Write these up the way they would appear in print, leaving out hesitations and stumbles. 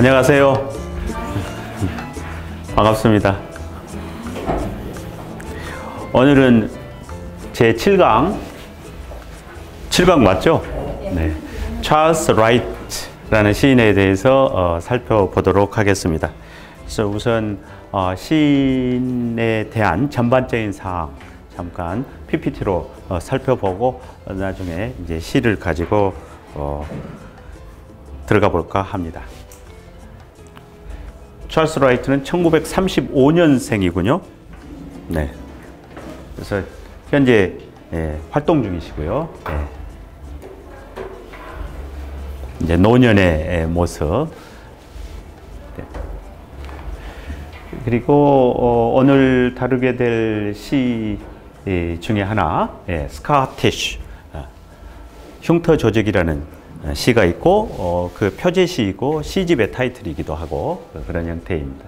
안녕하세요. 반갑습니다. 오늘은 제 7강 맞죠? 네. 찰스 라이트라는 시인에 대해서 살펴보도록 하겠습니다. 그래서 우선 시인에 대한 전반적인 사항 잠깐 PPT로 살펴보고 나중에 이제 시를 가지고 들어가 볼까 합니다. 찰스 라이트는 1935년생이군요. 네. 그래서 현재 활동 중이시고요. 이제 노년의 모습. 네. 그리고 오늘 다루게 될 시 중에 하나, 스카티쉬 흉터 조직이라는 시가 있고 그 표제시이고 시집의 타이틀이기도 하고 그런 형태입니다.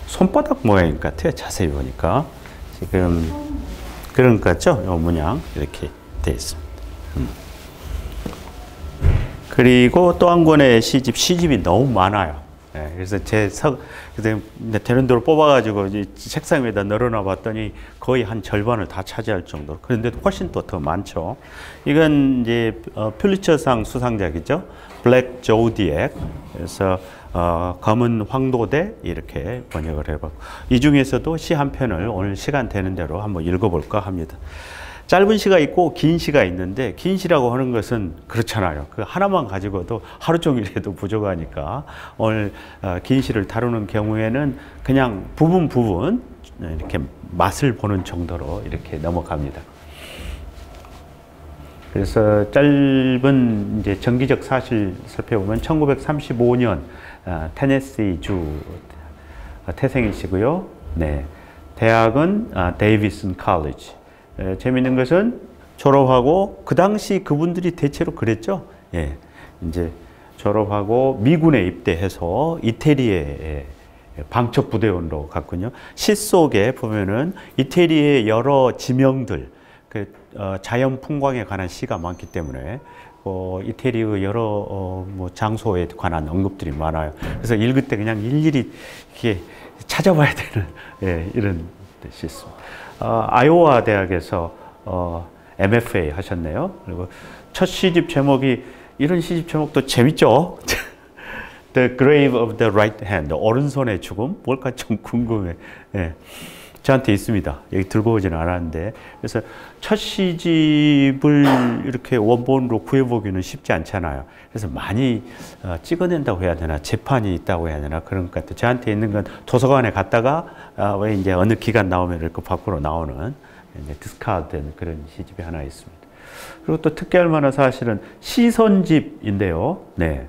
손바닥 모양 같아요. 자세히 보니까 지금 그런 것 같죠? 이 문양 이렇게 되어 있습니다. 그리고 또 한 권의 시집이 너무 많아요. 그래서 되는 대로 뽑아가지고 책상 위에다 널어놔 봤더니 거의 한 절반을 다 차지할 정도로. 그런데 훨씬 또 더 많죠. 이건 이제 퓰리처상 수상작이죠. 블랙 조디액. 그래서 검은 황도대 이렇게 번역을 해봤고, 이 중에서도 시 한 편을 오늘 시간 되는 대로 한번 읽어볼까 합니다. 짧은 시가 있고 긴 시가 있는데, 긴 시라고 하는 것은 그렇잖아요. 그 하나만 가지고도 하루 종일 해도 부족하니까 오늘 긴 시를 다루는 경우에는 그냥 부분 이렇게 맛을 보는 정도로 이렇게 넘어갑니다. 그래서 짧은 이제 정기적 사실 살펴보면 1935년 테네시주 태생이시고요. 네. 대학은 데이비슨 칼리지. 재미있는 것은 졸업하고 그 당시 그분들이 대체로 그랬죠. 이제 졸업하고 미군에 입대해서 이태리의 방첩부대원으로 갔군요. 시 속에 보면은 이태리의 여러 지명들, 자연 풍광에 관한 시가 많기 때문에 이태리의 여러 장소에 관한 언급들이 많아요. 그래서 읽을 때 그냥 일일이 이렇게 찾아봐야 되는 이런 뜻이 있습니다. 아이오와 대학에서 MFA 하셨네요. 그리고 첫 시집 제목이, 이런 시집 제목도 재밌죠? The Grave of the Right Hand, 오른손의 죽음? 뭘까 좀 궁금해. 저한테 있습니다. 여기 들고 오지는 않았는데. 그래서 첫 시집을 이렇게 원본으로 구해보기는 쉽지 않잖아요. 그래서 많이 찍어낸다고 해야 되나, 재판이 있다고 해야 되나, 그런 것 같아요. 저한테 있는 건 도서관에 갔다가 왜 이제 어느 기간 나오면 이렇게 밖으로 나오는 디스카드된 그런 시집이 하나 있습니다. 그리고 또 특이할 만한 사실은 시선집인데요. 네.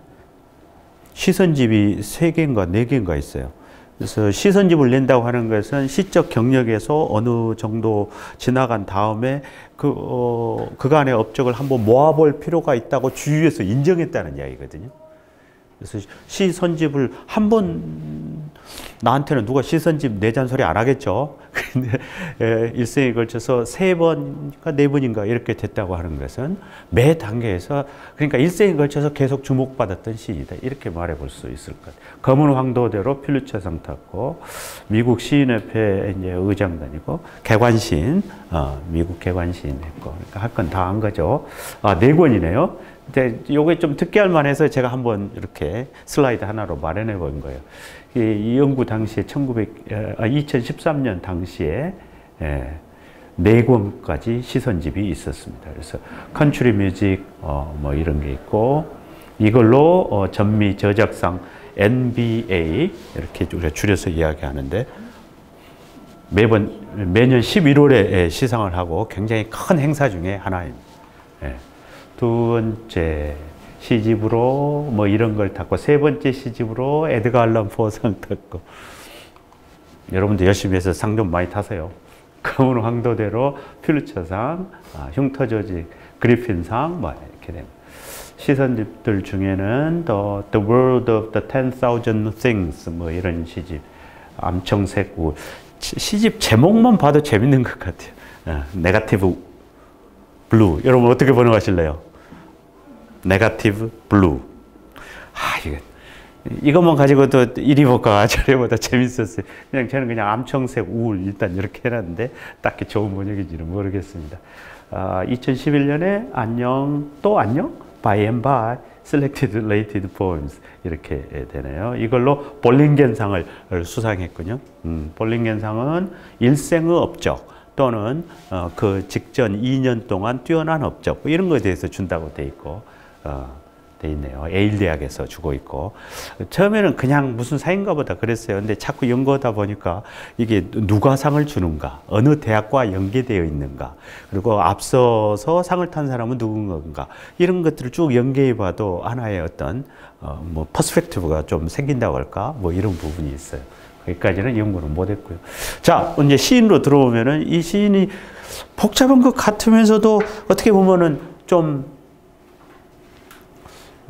시선집이 3개인가 4개인가 있어요. 그래서 시선집을 낸다고 하는 것은 시적 경력에서 어느 정도 지나간 다음에 그간의 업적을 한번 모아볼 필요가 있다고 주위에서 인정했다는 이야기거든요. 그래서 시선집을 나한테는 누가 시선집 내자는 소리 안 하겠죠. 근데 일생에 걸쳐서 3번인가 4번인가 이렇게 됐다고 하는 것은 매 단계에서, 그러니까 일생에 걸쳐서 계속 주목받았던 시이다, 이렇게 말해볼 수 있을 것 같아요. 검은 황도대로 퓰리처상 탔고, 미국 시인협회 이제 의장 다니고, 개관시인, 미국 개관시인 했고, 그러니까 할 건 다 한 거죠. 4권이네요. 근데 요게 좀 특이할 만해서 제가 한번 이렇게 슬라이드 하나로 마련해 본 거예요. 이 연구 당시에 2013년 당시에 4권까지 시선집이 있었습니다. 그래서 컨트리 뮤직 뭐 이런 게 있고, 이걸로 전미 저작상 NBA 이렇게 우리가 줄여서 이야기하는데, 매년 11월에 시상을 하고 굉장히 큰 행사 중에 하나입니다. 두 번째 시집으로 뭐 이런 걸 탔고, 3번째 시집으로 에드가 알란 포상 탔고, 여러분도 열심히 해서 상 좀 많이 타세요. 검은 황도대로 퓰리처상, 흉터 조직 그리핀상 뭐 이렇게 됩니다. 시선집들 중에는 The World of the 10,000 Things 뭐 이런 시집, 암청색 시집 제목만 봐도 재밌는 것 같아요. 네거티브 블루. 여러분 어떻게 번역하실래요? 네거티브 블루. 이게 이것만 가지고도 이리 볼까 저리 보다 재밌었어요. 그냥 저는 그냥 암청색 우울 일단 이렇게 해놨는데 딱히 좋은 번역인지는 모르겠습니다. 2011년에 안녕 또 안녕 by and by selected related poems 이렇게 되네요. 이걸로 볼링겐상을 수상했군요. 볼링겐상은 일생의 업적 또는 그 직전 2년 동안 뛰어난 업적 뭐 이런 거에 대해서 준다고 돼 있고 돼 있네요. 에일 대학에서 주고 있고 처음에는 그냥 무슨 상인가 보다 그랬어요. 근데 자꾸 연구하다 보니까 이게 누가 상을 주는가, 어느 대학과 연계되어 있는가, 그리고 앞서서 상을 탄 사람은 누군가 이런 것들을 쭉 연계해 봐도 하나의 어떤 뭐 퍼스펙티브가 좀 생긴다고 할까, 뭐 이런 부분이 있어요. 거기까지는 연구는 못했고요. 자, 이제 시인으로 들어오면은 이 시인이 복잡한 것 같으면서도 어떻게 보면은 좀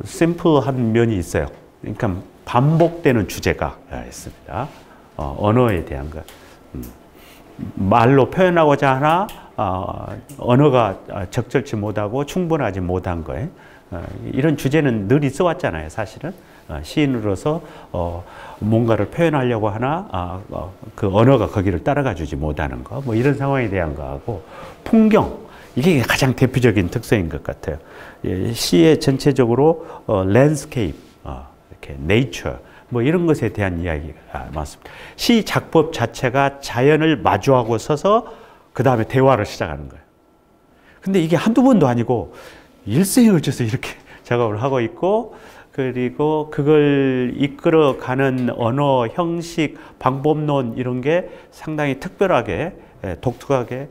심플한 면이 있어요. 그러니까 반복되는 주제가 있습니다. 언어에 대한 것. 말로 표현하고자 하나 언어가 적절치 못하고 충분하지 못한 거예요. 이런 주제는 늘 있어 왔잖아요, 사실은. 시인으로서 뭔가를 표현하려고 하나 그 언어가 거기를 따라가 주지 못하는 거, 뭐 이런 상황에 대한 거하고 풍경, 이게 가장 대표적인 특성인 것 같아요. 시의 전체적으로 랜드스케이프, 이렇게 네이처, 뭐 이런 것에 대한 이야기가 많습니다. 시 작법 자체가 자연을 마주하고 서서 그 다음에 대화를 시작하는 거예요. 근데 이게 한두 번도 아니고 일생에 걸쳐서 이렇게 작업을 하고 있고, 그리고 그걸 이끌어가는 언어, 형식, 방법론 이런 게 상당히 특별하게, 독특하게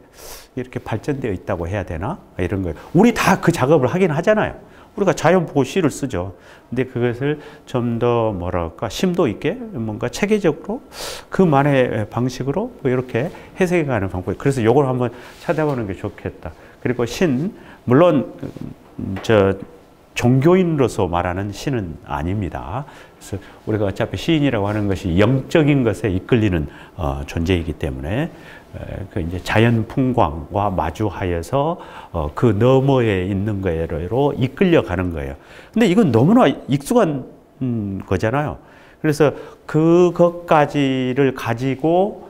이렇게 발전되어 있다고 해야 되나? 이런 거예요. 우리 다 그 작업을 하긴 하잖아요. 우리가 자연 보고 시를 쓰죠. 근데 그것을 좀 더 뭐랄까 심도 있게 뭔가 체계적으로 그만의 방식으로 이렇게 해석해가는 방법이. 그래서 이걸 한번 찾아보는 게 좋겠다. 그리고 신, 물론 종교인으로서 말하는 신은 아닙니다. 그래서 우리가 어차피 시인이라고 하는 것이 영적인 것에 이끌리는 존재이기 때문에 그 이제 자연 풍광과 마주하여서 그 너머에 있는 거로 이끌려 가는 거예요. 근데 이건 너무나 익숙한 거잖아요. 그래서 그것까지를 가지고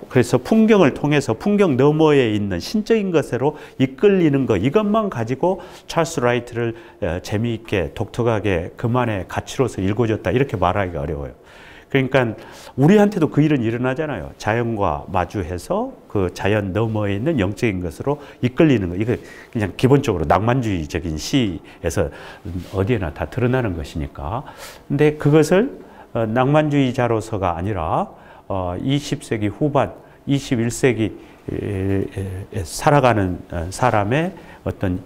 그래서 풍경을 통해서 풍경 너머에 있는 신적인 것으로 이끌리는 것, 이것만 가지고 찰스 라이트를 재미있게 독특하게 그만의 가치로서 읽어줬다 이렇게 말하기가 어려워요. 그러니까 우리한테도 그 일은 일어나잖아요. 자연과 마주해서 그 자연 너머에 있는 영적인 것으로 이끌리는 거. 이거 그냥 기본적으로 낭만주의적인 시에서 어디에나 다 드러나는 것이니까. 근데 그것을 낭만주의자로서가 아니라 20세기 후반, 21세기 살아가는 사람의 어떤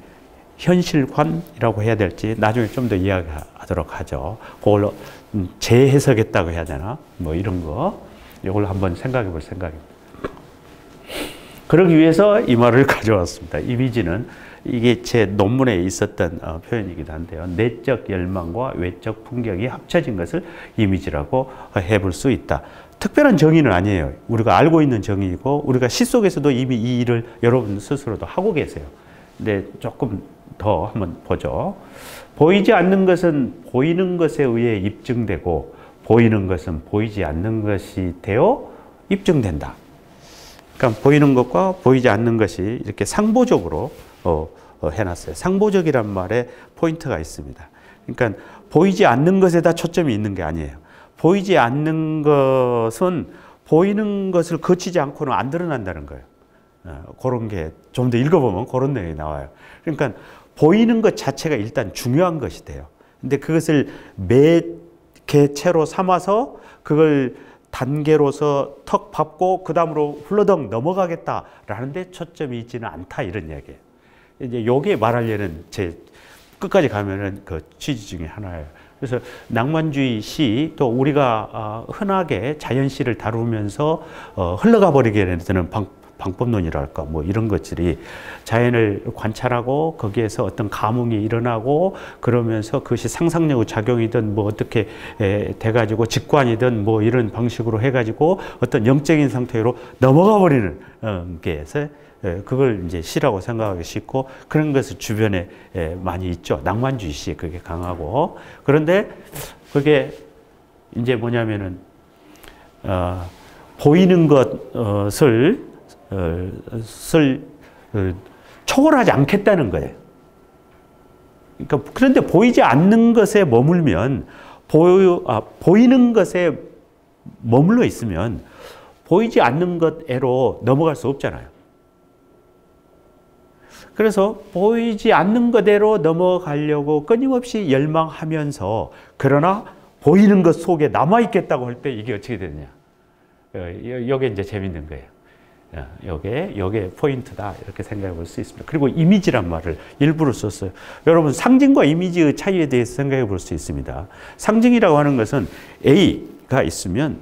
현실관이라고 해야 될지 나중에 좀 더 이야기하도록 하죠. 그걸 재해석했다고 해야 되나? 뭐 이런 거. 이걸 한번 생각해 볼 생각입니다. 그러기 위해서 이 말을 가져왔습니다. 이미지는 이게 제 논문에 있었던 표현이기도 한데요. 내적 열망과 외적 풍경이 합쳐진 것을 이미지라고 해볼 수 있다. 특별한 정의는 아니에요. 우리가 알고 있는 정의이고 우리가 시 속에서도 이미 이 일을 여러분 스스로도 하고 계세요. 근데 조금 더 한번 보죠. 보이지 않는 것은 보이는 것에 의해 입증되고 보이는 것은 보이지 않는 것이 되어 입증된다. 그러니까 보이는 것과 보이지 않는 것이 이렇게 상보적으로 해놨어요. 상보적이란 말에 포인트가 있습니다. 그러니까 보이지 않는 것에다 초점이 있는 게 아니에요. 보이지 않는 것은 보이는 것을 거치지 않고는 안 드러난다는 거예요. 그런 게 좀 더 읽어보면 그런 내용이 나와요. 그러니까 보이는 것 자체가 일단 중요한 것이 돼요. 근데 그것을 매 개체로 삼아서 그걸 단계로서 턱 밟고 그 다음으로 흘러덩 넘어가겠다라는 데 초점이 있지는 않다 이런 이야기예요. 이제 요게 말하려는 제 끝까지 가면은 그 취지 중에 하나예요. 그래서 낭만주의 시, 또 우리가 흔하게 자연시를 다루면서 흘러가 버리게 되는 방법론이랄까 뭐 이런 것들이 자연을 관찰하고 거기에서 어떤 감흥이 일어나고 그러면서 그것이 상상력 작용이든 뭐 어떻게 돼가지고 직관이든 뭐 이런 방식으로 해가지고 어떤 영적인 상태로 넘어가 버리는 게서 그걸 이제 시라고 생각하기 쉽고 그런 것을 주변에 많이 있죠. 낭만주의 시 그게 강하고. 그런데 그게 이제 뭐냐면은 보이는 것을 초월하지 않겠다는 거예요. 그러니까 그런데 보이지 않는 것에 머물면 보이는 것에 머물러 있으면 보이지 않는 것에로 넘어갈 수 없잖아요. 그래서 보이지 않는 것대로 넘어가려고 끊임없이 열망하면서 그러나 보이는 것 속에 남아있겠다고 할 때 이게 어떻게 되느냐. 이게 이제 재밌는 거예요. 요게 포인트다 이렇게 생각해 볼 수 있습니다. 그리고 이미지란 말을 일부러 썼어요. 여러분 상징과 이미지의 차이에 대해서 생각해 볼 수 있습니다. 상징이라고 하는 것은 A가 있으면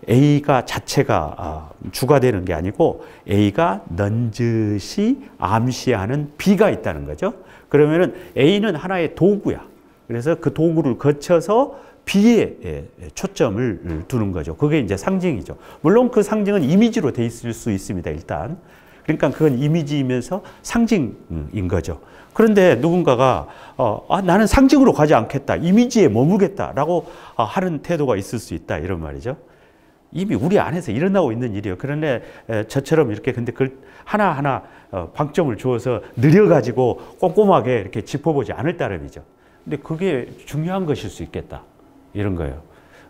A가 자체가 주가 되는 게 아니고 A가 넌지시 암시하는 B가 있다는 거죠. 그러면은 A는 하나의 도구야. 그래서 그 도구를 거쳐서 B에 초점을 두는 거죠. 그게 이제 상징이죠. 물론 그 상징은 이미지로 돼 있을 수 있습니다. 일단. 그러니까 그건 이미지이면서 상징인 거죠. 그런데 누군가가 나는 상징으로 가지 않겠다. 이미지에 머물겠다라고 하는 태도가 있을 수 있다. 이런 말이죠. 이미 우리 안에서 일어나고 있는 일이에요. 그런데 저처럼 이렇게 근데 그걸 하나하나 방점을 주어서 느려가지고 꼼꼼하게 이렇게 짚어보지 않을 따름이죠. 근데 그게 중요한 것일 수 있겠다. 이런 거예요.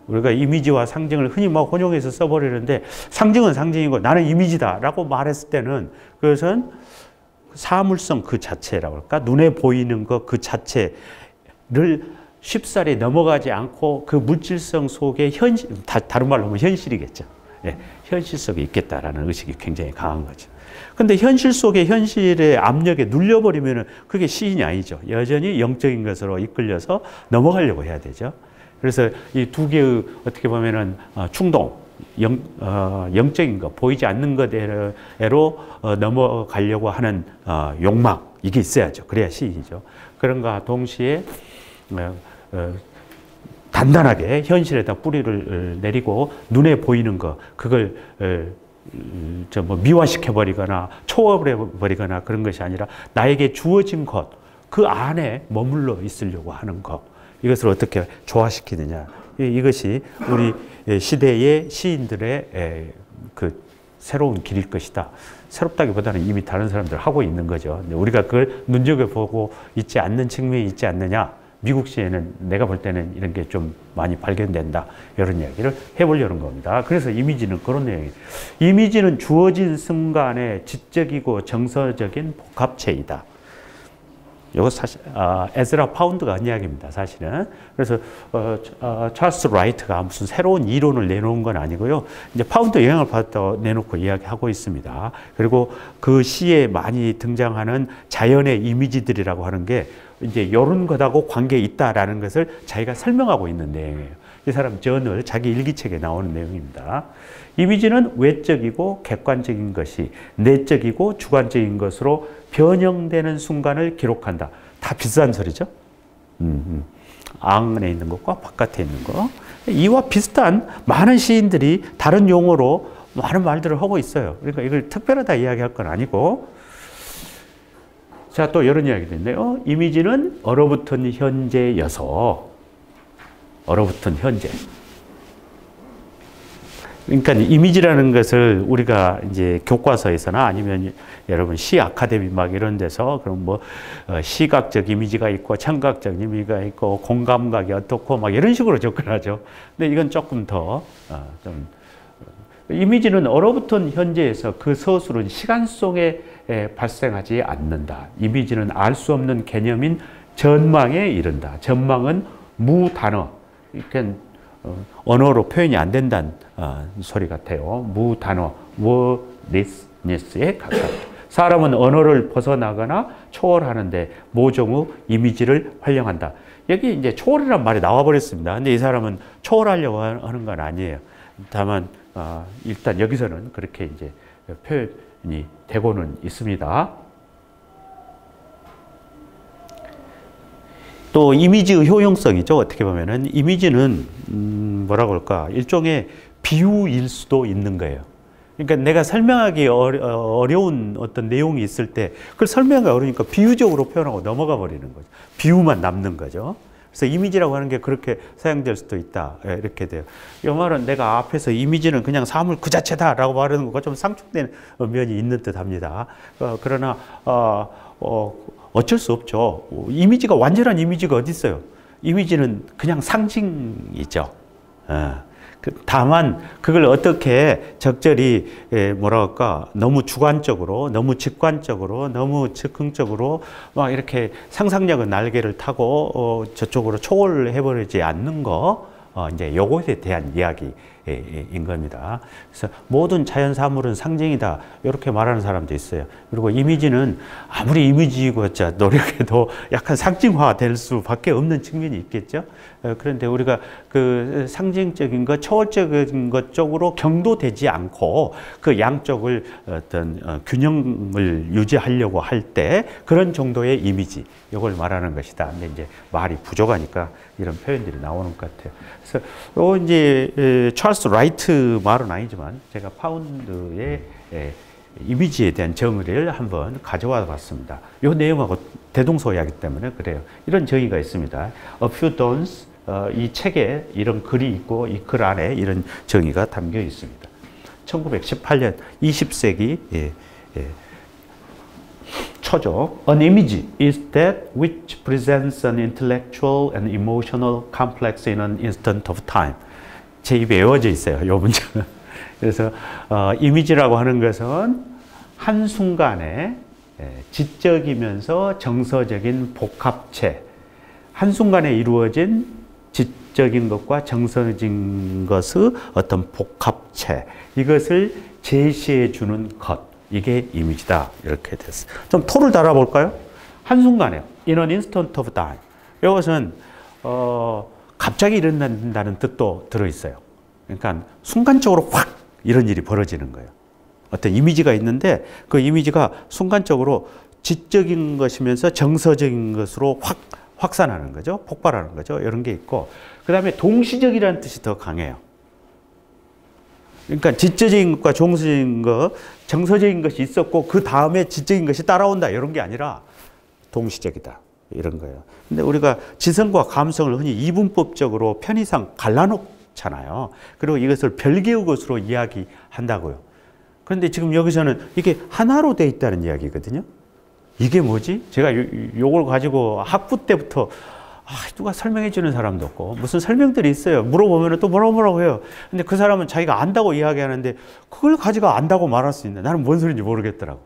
우리가 이미지와 상징을 흔히 막 혼용해서 써버리는데 상징은 상징이고 나는 이미지다라고 말했을 때는 그것은 사물성 그 자체라고 할까? 눈에 보이는 것 그 자체를 쉽사리 넘어가지 않고 그 물질성 속에 다른 말로 하면 현실이겠죠. 예, 현실 속에 있겠다라는 의식이 굉장히 강한 거죠. 근데 현실 속에 현실의 압력에 눌려버리면 그게 시인이 아니죠. 여전히 영적인 것으로 이끌려서 넘어가려고 해야 되죠. 그래서 이 두 개의 어떻게 보면은 충동, 영적인 것, 보이지 않는 것으로 넘어가려고 하는 욕망, 이게 있어야죠. 그래야 시인이죠. 그런가 동시에 단단하게 현실에다 뿌리를 내리고 눈에 보이는 것, 그걸 미화시켜버리거나 초월해버리거나 그런 것이 아니라 나에게 주어진 것, 그 안에 머물러 있으려고 하는 것. 이것을 어떻게 조화시키느냐. 이것이 우리 시대의 시인들의 그 새로운 길일 것이다. 새롭다기보다는 이미 다른 사람들 하고 있는 거죠. 근데 우리가 그걸 눈여겨보고 있지 않는 측면이 있지 않느냐. 미국 시에는 내가 볼 때는 이런 게 좀 많이 발견된다. 이런 이야기를 해보려는 겁니다. 그래서 이미지는 그런 내용이에요. 이미지는 주어진 순간의 지적이고 정서적인 복합체이다. 이거 사실 에즈라 파운드가 한 이야기입니다. 사실은. 그래서 찰스 라이트가 무슨 새로운 이론을 내놓은 건 아니고요. 이제 파운드 영향을 받았다고 내놓고 이야기하고 있습니다. 그리고 그 시에 많이 등장하는 자연의 이미지들이라고 하는 게 이제 이런 것하고 관계 있다라는 것을 자기가 설명하고 있는 내용이에요. 이 사람 저널 자기 일기책에 나오는 내용입니다. 이미지는 외적이고 객관적인 것이 내적이고 주관적인 것으로 변형되는 순간을 기록한다. 다 비슷한 소리죠. 안에 있는 것과 바깥에 있는 것. 이와 비슷한 많은 시인들이 다른 용어로 많은 말들을 하고 있어요. 그러니까 이걸 특별하다 이야기할 건 아니고. 자, 또 이런 이야기도 있네요. 이미지는 얼어붙은 현재여서 얼어붙은 현재. 그러니까 이미지라는 것을 우리가 이제 교과서에서나 아니면 여러분 시 아카데미 막 이런 데서 그럼 뭐 시각적 이미지가 있고 청각적 이미지가 있고 공감각이 어떻고 막 이런 식으로 접근하죠. 근데 이건 조금 더 좀 이미지는 얼어붙은 현재에서 그 서술은 시간 속에 발생하지 않는다. 이미지는 알 수 없는 개념인 전망에 이른다. 전망은 무단어. 그러니까 언어로 표현이 안 된다는 소리 같아요. 무단어, wordlessness에 가깝다. 사람은 언어를 벗어나거나 초월하는데 모종의 이미지를 활용한다. 여기 이제 초월이라는 말이 나와버렸습니다. 근데 이 사람은 초월하려고 하는 건 아니에요. 다만 일단 여기서는 그렇게 이제 표현이 되고는 있습니다. 또 이미지의 효용성이죠. 어떻게 보면은 이미지는 뭐라고 할까 일종의 비유일 수도 있는 거예요. 그러니까 내가 설명하기 어려운 어떤 내용이 있을 때 그걸 설명하기 어려우니까 비유적으로 표현하고 넘어가 버리는 거죠. 비유만 남는 거죠. 그래서 이미지라고 하는 게 그렇게 사용될 수도 있다. 예, 이렇게 돼요. 이 말은 내가 앞에서 이미지는 그냥 사물 그 자체다라고 말하는 것과 좀 상충된 면이 있는 듯합니다. 그러나 어쩔 수 없죠. 이미지가 완전한 이미지가 어디 있어요? 이미지는 그냥 상징이죠. 다만 그걸 어떻게 적절히 뭐랄까 너무 주관적으로, 너무 직관적으로, 너무 즉흥적으로 막 이렇게 상상력의 날개를 타고 저쪽으로 초월을 해버리지 않는 거, 이제 요것에 대한 이야기인 겁니다. 그래서 모든 자연 사물은 상징이다 이렇게 말하는 사람도 있어요. 그리고 이미지는 아무리 이미지이고 노력해도 약간 상징화될 수밖에 없는 측면이 있겠죠. 그런데 우리가 그 상징적인 것, 초월적인 것 쪽으로 경도되지 않고 그 양쪽을 어떤 균형을 유지하려고 할 때 그런 정도의 이미지, 이걸 말하는 것이다. 근데 이제 말이 부족하니까 이런 표현들이 나오는 것 같아요. 그래서 이제 찰스 라이트 말은 아니지만 제가 파운드의 이미지에 대한 정의를 한번 가져와 봤습니다. 이 내용하고 대동소이하기 때문에 그래요. 이런 정의가 있습니다. A few dawns, 이 책에 이런 글이 있고 이 글 안에 이런 정의가 담겨 있습니다. 1918년 20세기 초죠. An image is that which presents an intellectual and emotional complex in an instant of time. 제 입에 외워져 있어요. 이 문장은. 그래서 이미지라고 하는 것은 한순간에 지적이면서 정서적인 복합체, 한순간에 이루어진 지적인 것과 정서적인 것의 어떤 복합체, 이것을 제시해 주는 것, 이게 이미지다. 이렇게 됐어요. 좀 토를 달아볼까요? 한순간에, in an instant of time. 이것은 갑자기 일어난다는 뜻도 들어있어요. 그러니까 순간적으로 확 이런 일이 벌어지는 거예요. 어떤 이미지가 있는데 그 이미지가 순간적으로 지적인 것이면서 정서적인 것으로 확산하는 거죠. 폭발하는 거죠. 이런 게 있고, 그 다음에 동시적이라는 뜻이 더 강해요. 그러니까 지적인 것과 정서적인 것, 정서적인 것이 있었고 그 다음에 지적인 것이 따라온다 이런 게 아니라 동시적이다 이런 거예요. 근데 우리가 지성과 감성을 흔히 이분법적으로 편의상 갈라놓잖아요. 그리고 이것을 별개의 것으로 이야기한다고요. 그런데 지금 여기서는 이게 하나로 돼 있다는 이야기거든요. 이게 뭐지? 제가 요걸 가지고 학부 때부터 누가 설명해 주는 사람도 없고 무슨 설명들이 있어요. 물어보면 또 뭐라고 해요. 근데 그 사람은 자기가 안다고 이야기하는데 그걸 가지고 안다고 말할 수 있나? 나는 뭔 소리인지 모르겠더라고.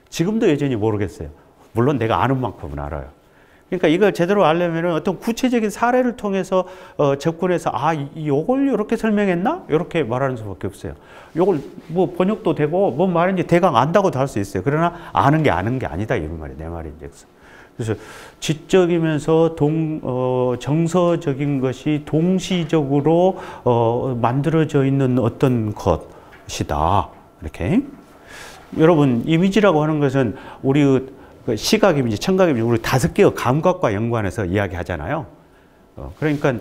지금도 여전히 모르겠어요. 물론 내가 아는 만큼은 알아요. 그러니까 이걸 제대로 알려면 어떤 구체적인 사례를 통해서 접근해서 요걸 이렇게 설명했나? 이렇게 말하는 수밖에 없어요. 요걸 뭐 번역도 되고 뭔 말인지 대강 안다고도 할 수 있어요. 그러나 아는 게 아니다 이런 말이에요. 내 말인지. 그래서 지적이면서 정서적인 것이 동시적으로 만들어져 있는 어떤 것이다. 이렇게. 여러분, 이미지라고 하는 것은 우리 시각 이미지, 청각 이미지, 우리 5개의 감각과 연관해서 이야기하잖아요. 그러니까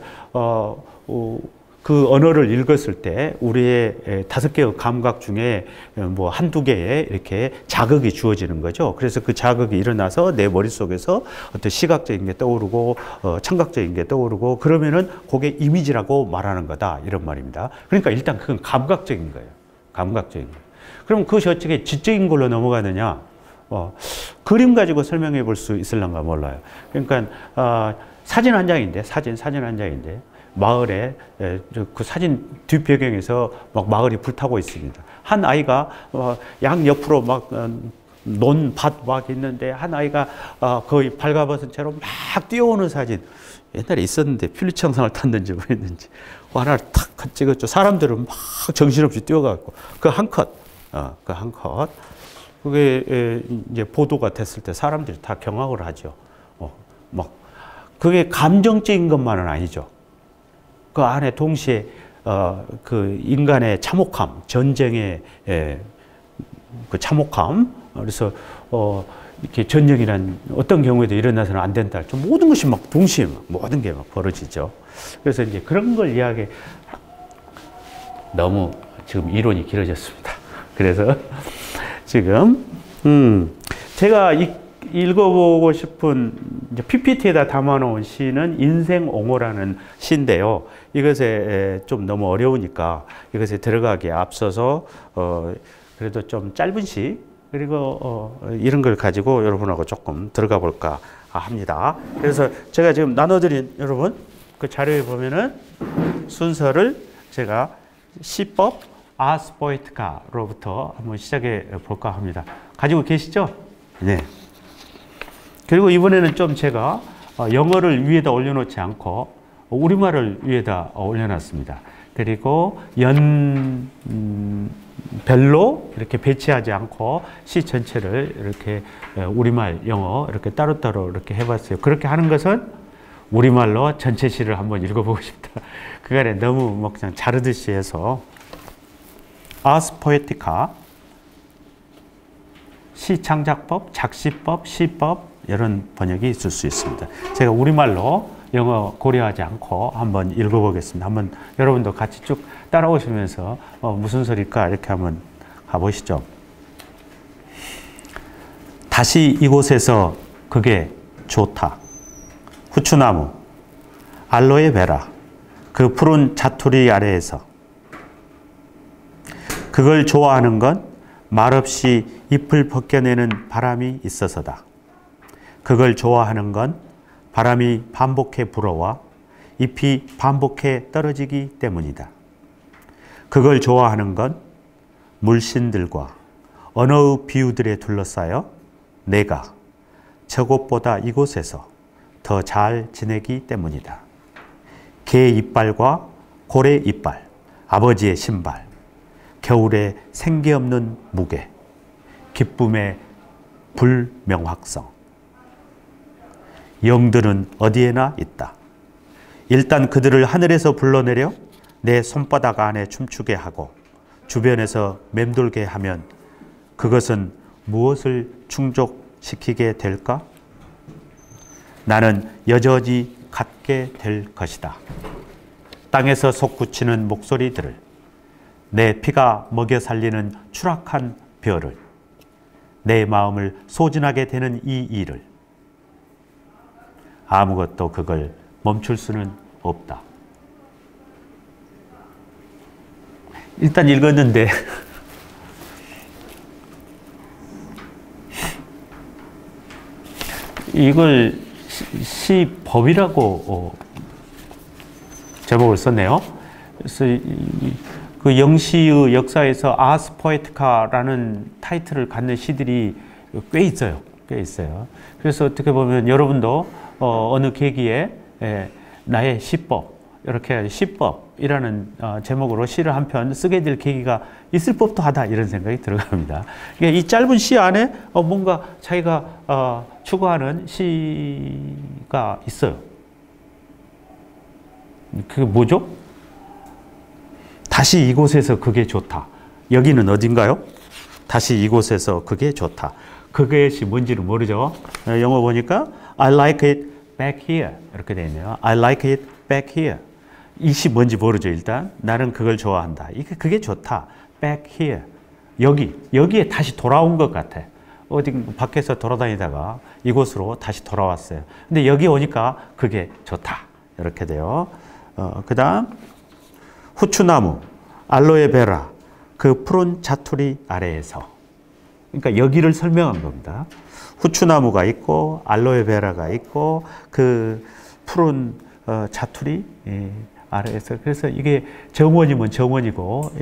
그 언어를 읽었을 때 우리의 5개의 감각 중에 뭐 한두 개의 이렇게 자극이 주어지는 거죠. 그래서 그 자극이 일어나서 내 머릿속에서 어떤 시각적인 게 떠오르고 청각적인 게 떠오르고 그러면은 그게 이미지라고 말하는 거다. 이런 말입니다. 그러니까 일단 그건 감각적인 거예요. 감각적인 거예요. 그럼 그것이 어떻게 지적인 걸로 넘어가느냐? 그림 가지고 설명해 볼 수 있을런가 몰라요. 그러니까 사진 한 장인데 사진 한 장인데 마을에 그 사진 뒷배경에서 막 마을이 불타고 있습니다. 한 아이가 양 옆으로 막 논밭 막 있는데 한 아이가 거의 발가벗은 채로 막 뛰어오는 사진. 옛날에 있었는데 필리치 영상을 탔는지 뭐했는지 하나를 탁 찍었죠. 사람들은 막 정신없이 뛰어가고 그 한 컷, 그 한 컷. 그게 이제 보도가 됐을 때 사람들이 다 경악을 하죠. 막 그게 감정적인 것만은 아니죠. 그 안에 동시에 그 인간의 참혹함, 전쟁의 그 참혹함, 그래서 이렇게 전쟁이란 어떤 경우에도 일어나서는 안 된다. 좀 모든 것이 막 동시에 모든 게 막 벌어지죠. 그래서 이제 그런 걸 이야기. 너무 지금 이론이 길어졌습니다. 그래서 지금 제가 읽어보고 싶은 이제 PPT에다 담아놓은 시는 인생옹호라는 시인데요. 이것에 좀 너무 어려우니까 이것에 들어가기에 앞서서 그래도 좀 짧은 시 그리고 이런 걸 가지고 여러분하고 조금 들어가 볼까 합니다. 그래서 제가 지금 나눠드린 여러분 그 자료에 보면은 순서를 제가 시법 아스 포에티카로부터 한번 시작해 볼까 합니다. 가지고 계시죠? 네. 그리고 이번에는 좀 제가 영어를 위에다 올려놓지 않고 우리말을 위에다 올려놨습니다. 그리고 별로 이렇게 배치하지 않고 시 전체를 이렇게 우리말, 영어 이렇게 따로따로 이렇게 해봤어요. 그렇게 하는 것은 우리말로 전체 시를 한번 읽어보고 싶다. 그간에 너무 뭐 그냥 자르듯이 해서 아스 포에티카 시창작법, 작시법, 시법 이런 번역이 있을 수 있습니다. 제가 우리말로 영어 고려하지 않고 한번 읽어보겠습니다. 한번 여러분도 같이 쭉 따라오시면서 무슨 소리일까 이렇게 한번 가보시죠. 다시 이곳에서 그게 좋다. 후추나무, 알로에베라, 그 푸른 자투리 아래에서 그걸 좋아하는 건 말없이 잎을 벗겨내는 바람이 있어서다. 그걸 좋아하는 건 바람이 반복해 불어와 잎이 반복해 떨어지기 때문이다. 그걸 좋아하는 건 물신들과 언어의 비유들에 둘러싸여 내가 저곳보다 이곳에서 더 잘 지내기 때문이다. 개 이빨과 고래 이빨, 아버지의 신발, 겨울의 생기 없는 무게, 기쁨의 불명확성. 영들은 어디에나 있다. 일단 그들을 하늘에서 불러내려 내 손바닥 안에 춤추게 하고 주변에서 맴돌게 하면 그것은 무엇을 충족시키게 될까? 나는 여전히 갖게 될 것이다. 땅에서 솟구치는 목소리들을, 내 피가 먹여 살리는 추락한 별을, 내 마음을 소진하게 되는 이 일을. 아무것도 그걸 멈출 수는 없다. 일단 읽었는데 이걸 시법이라고 제목을 썼네요. 그래서 그 영시의 역사에서 아스 포에티카라는 타이틀을 갖는 시들이 꽤 있어요. 꽤 있어요. 그래서 어떻게 보면 여러분도 어느 계기에 나의 시법, 이렇게 시법이라는 제목으로 시를 한 편 쓰게 될 계기가 있을 법도 하다 이런 생각이 들어갑니다. 이 짧은 시 안에 뭔가 자기가 추구하는 시가 있어요. 그게 뭐죠? 다시 이곳에서 그게 좋다. 여기는 어딘가요? 다시 이곳에서 그게 좋다. 그것이 뭔지는 모르죠. 영어 보니까 I like it back here 이렇게 되어 있네요. I like it back here. 이 시 뭔지 모르죠. 일단 나는 그걸 좋아한다. 그게 좋다. back here. 여기에 다시 돌아온 것 같아. 어디 밖에서 돌아다니다가 이곳으로 다시 돌아왔어요. 근데 여기 오니까 그게 좋다. 이렇게 돼요. 그 다음 후추나무, 알로에베라, 그 푸른 자투리 아래에서. 그러니까 여기를 설명한 겁니다. 후추나무가 있고 알로에베라가 있고 그 푸른 자투리 아래에서. 그래서 이게 정원이면 정원이고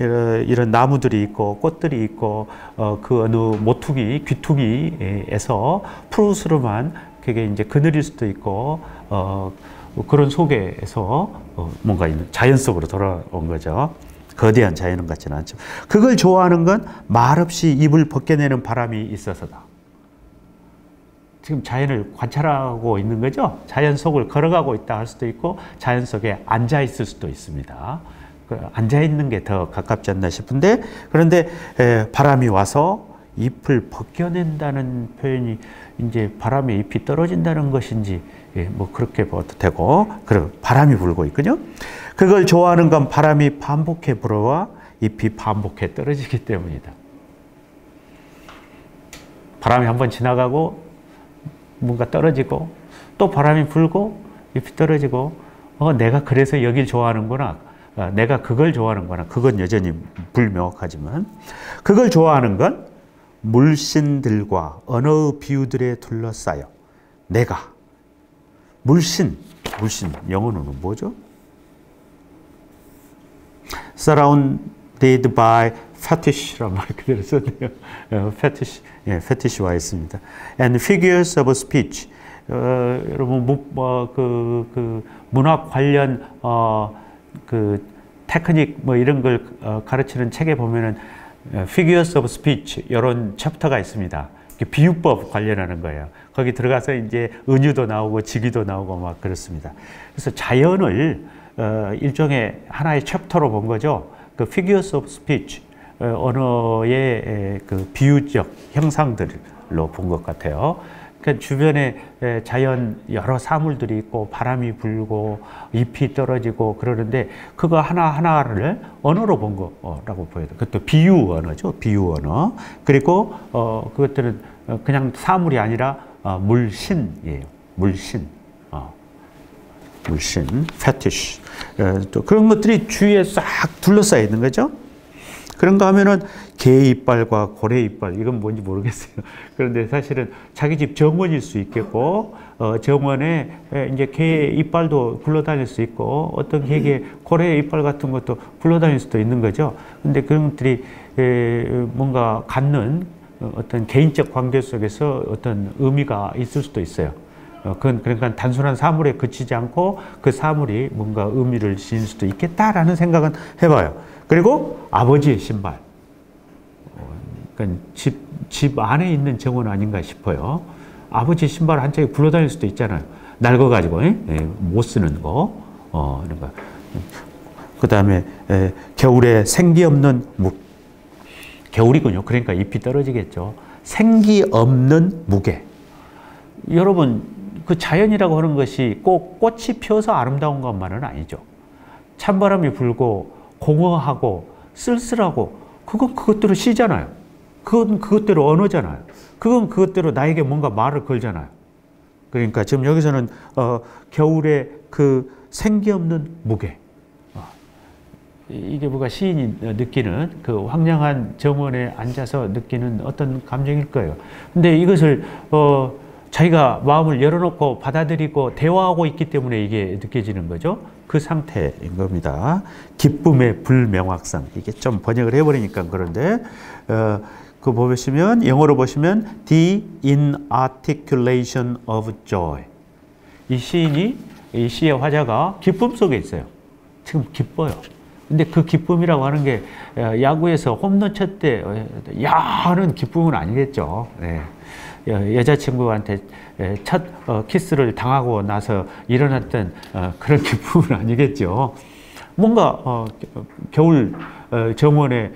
이런 나무들이 있고 꽃들이 있고 그 어느 모퉁이 귀퉁이에서 푸르스름한 그게 이제 그늘일 수도 있고 그런 속에서 뭔가 있는 자연 속으로 돌아온 거죠. 거대한 자연은 같지는 않죠. 그걸 좋아하는 건 말없이 입을 벗겨내는 바람이 있어서다. 지금 자연을 관찰하고 있는 거죠. 자연 속을 걸어가고 있다 할 수도 있고 자연 속에 앉아 있을 수도 있습니다. 앉아 있는 게 더 가깝지 않나 싶은데, 그런데 바람이 와서 잎을 벗겨낸다는 표현이 이제 바람에 잎이 떨어진다는 것인지 뭐 그렇게 봐도 되고, 그리고 바람이 불고 있거든요. 그걸 좋아하는 건 바람이 반복해 불어와 잎이 반복해 떨어지기 때문이다. 바람이 한번 지나가고 뭔가 떨어지고 또 바람이 불고 잎이 떨어지고 내가 그래서 여길 좋아하는구나. 내가 그걸 좋아하는구나. 그건 여전히 불명확하지만 그걸 좋아하는 건 물신들과 언어의 비유들에 둘러싸여 내가 물신 영어로는 뭐죠? Surrounded by fetish라는 말 그대로 썼네요. fetish, fetish와 있습니다. And figures of speech. 여러분 그 문학 관련 그 테크닉 뭐 이런 걸 가르치는 책에 보면은 figures of speech 이런 챕터가 있습니다. 비유법 관련하는 거예요. 거기 들어가서 이제 은유도 나오고 직유도 나오고 막 그렇습니다. 그래서 자연을 일종의 하나의 챕터로 본 거죠. 그 figures of speech, 언어의 그 비유적 형상들로 본 것 같아요. 그러니까 주변에 자연 여러 사물들이 있고 바람이 불고 잎이 떨어지고 그러는데 그거 하나하나를 언어로 본 거라고 보여요. 그것도 비유 언어죠. 비유 언어. 그리고 그것들은 그냥 사물이 아니라 물신이에요. 물신. 물신, fetish. 또 그런 것들이 주위에 싹 둘러싸여 있는 거죠. 그런가 하면은 개 이빨과 고래 이빨, 이건 뭔지 모르겠어요. 그런데 사실은 자기 집 정원일 수 있겠고, 정원에 이제 개 이빨도 굴러다닐 수 있고, 어떤 개의 고래 이빨 같은 것도 굴러다닐 수도 있는 거죠. 근데 그런 것들이 뭔가 갖는 어떤 개인적 관계 속에서 어떤 의미가 있을 수도 있어요. 그건 그러니까 단순한 사물에 그치지 않고 그 사물이 뭔가 의미를 지닐 수도 있겠다라는 생각은 해봐요. 그리고 아버지의 신발. 그러니까 집 안에 있는 정원 아닌가 싶어요. 아버지의 신발 한 짝이 굴러다닐 수도 있잖아요. 낡아가지고 못 쓰는 거. 이런 거. 그 다음에 겨울에 생기 없는 묵. 겨울이군요. 그러니까 잎이 떨어지겠죠. 생기 없는 무게. 여러분, 그 자연이라고 하는 것이 꼭 꽃이 피어서 아름다운 것만은 아니죠. 찬바람이 불고 공허하고 쓸쓸하고 그건 그것대로 시잖아요. 그건 그것대로 언어잖아요. 그건 그것대로 나에게 뭔가 말을 걸잖아요. 그러니까 지금 여기서는 겨울에 그 생기 없는 무게. 이게 뭐가 시인이 느끼는 그 황량한 정원에 앉아서 느끼는 어떤 감정일 거예요. 근데 이것을 자기가 마음을 열어놓고 받아들이고 대화하고 있기 때문에 이게 느껴지는 거죠. 그 상태인 겁니다. 기쁨의 불명확성. 이게 좀 번역을 해버리니까 그런데 그 보시면 영어로 보시면 the inarticulation of joy. 이 시인이 이 시의 화자가 기쁨 속에 있어요. 지금 기뻐요. 근데 그 기쁨이라고 하는 게 야구에서 홈런 쳤때 야하는 기쁨은 아니겠죠. 네. 여자친구한테 첫 키스를 당하고 나서 일어났던 그런 기쁨은 아니겠죠. 뭔가 겨울 정원에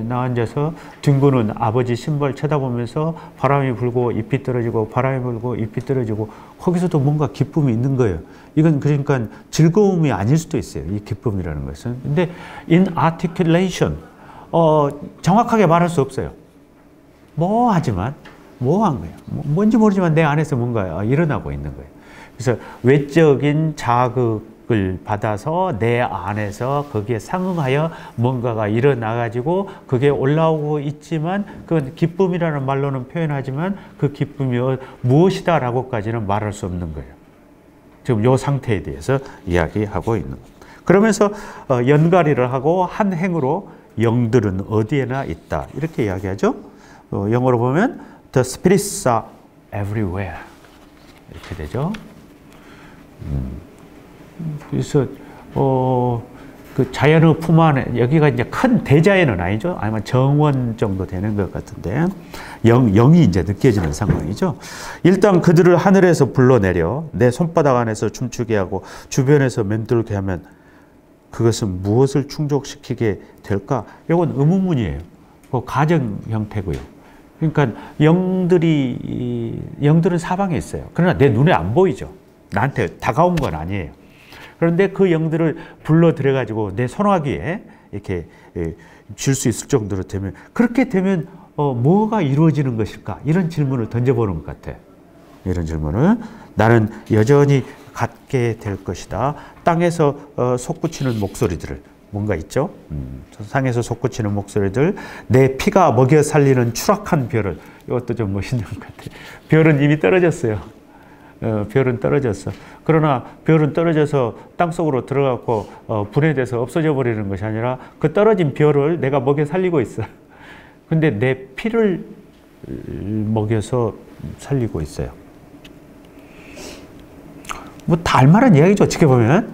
나앉아서 뒹구는 아버지 신발 쳐다보면서 바람이 불고 잎이 떨어지고 바람이 불고 잎이 떨어지고 거기서도 뭔가 기쁨이 있는 거예요. 이건 그러니까 즐거움이 아닐 수도 있어요. 이 기쁨이라는 것은. 근데 in articulation 정확하게 말할 수 없어요. 하지만 한 거예요. 뭔지 모르지만 내 안에서 뭔가 일어나고 있는 거예요. 그래서 외적인 자극을 받아서 내 안에서 거기에 상응하여 뭔가가 일어나가지고 그게 올라오고 있지만 그건 기쁨이라는 말로는 표현하지만 그 기쁨이 무엇이다라고까지는 말할 수 없는 거예요. 지금 이 상태에 대해서 이야기하고 있는 겁니다. 그러면서 연가리를 하고 한 행으로 영들은 어디에나 있다. 이렇게 이야기하죠. 영어로 보면 The spirits are everywhere. 이렇게 되죠. 그래서 그 자연의 품 안에 여기가 이제 큰 대자연은 아니죠. 아니면 정원 정도 되는 것 같은데 영이 이제 느껴지는 상황이죠. 일단 그들을 하늘에서 불러내려 내 손바닥 안에서 춤추게 하고 주변에서 맴돌게 하면 그것은 무엇을 충족시키게 될까? 이건 의문문이에요. 그 가정 형태고요. 그러니까 영들은 사방에 있어요. 그러나 내 눈에 안 보이죠. 나한테 다가온 건 아니에요. 그런데 그 영들을 불러 들여가지고 내 손아귀에 이렇게 줄 수 있을 정도로 되면 그렇게 되면 뭐가 이루어지는 것일까? 이런 질문을 던져보는 것 같아요. 이런 질문을. 나는 여전히 갖게 될 것이다. 땅에서 솟구치는 목소리들을, 뭔가 있죠? 상에서 솟구치는 목소리들, 내 피가 먹여 살리는 추락한 별을. 이것도 좀 멋있는 것 같아요. 별은 이미 떨어졌어요. 별은 떨어졌어. 그러나 별은 떨어져서 땅속으로 들어가고 분해돼서 없어져 버리는 것이 아니라 그 떨어진 별을 내가 먹여 살리고 있어. 근데 내 피를 먹여서 살리고 있어요. 뭐 다 알만한 이야기죠. 어떻게 보면.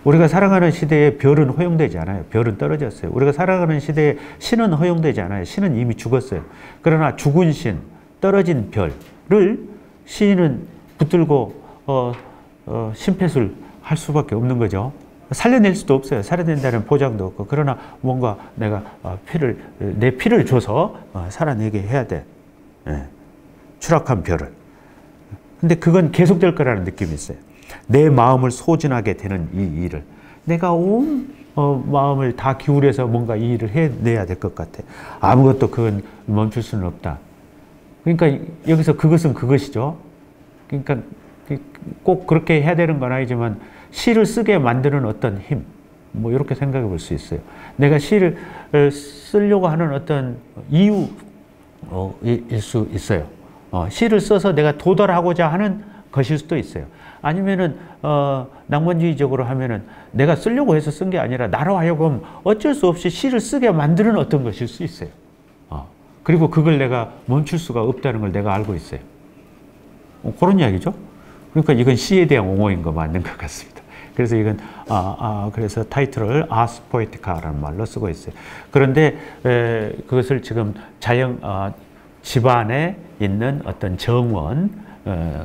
우리가 살아가는 시대에 별은 허용되지 않아요. 별은 떨어졌어요. 우리가 살아가는 시대에 신은 허용되지 않아요. 신은 이미 죽었어요. 그러나 죽은 신, 떨어진 별을 시인은 붙들고 심폐술 할 수밖에 없는 거죠. 살려낼 수도 없어요. 살려낸다는 보장도 없고. 그러나 뭔가 내가 내 피를 줘서 살아내게 해야 돼. 추락한 별을. 근데 그건 계속될 거라는 느낌이 있어요. 내 마음을 소진하게 되는 이 일을 내가 온 마음을 다 기울여서 뭔가 이 일을 해내야 될 것 같아. 아무것도 그건 멈출 수는 없다. 그러니까 여기서 그것은 그것이죠. 그러니까 꼭 그렇게 해야 되는 건 아니지만 시를 쓰게 만드는 어떤 힘, 뭐 이렇게 생각해 볼 수 있어요. 내가 시를 쓰려고 하는 어떤 이유일 수 있어요. 시를 써서 내가 도달하고자 하는 것일 수도 있어요. 아니면은 낭만주의적으로 하면은 내가 쓰려고 해서 쓴 게 아니라 나로 하여금 어쩔 수 없이 시를 쓰게 만드는 어떤 것일 수 있어요. 그리고 그걸 내가 멈출 수가 없다는 걸 내가 알고 있어요. 그런 이야기죠. 그러니까 이건 시에 대한 옹호인 거 맞는 것 같습니다. 그래서 이건 그래서 타이틀을 아스 포에티카라는 말로 쓰고 있어요. 그런데 그것을 지금 집안에 있는 어떤 정원,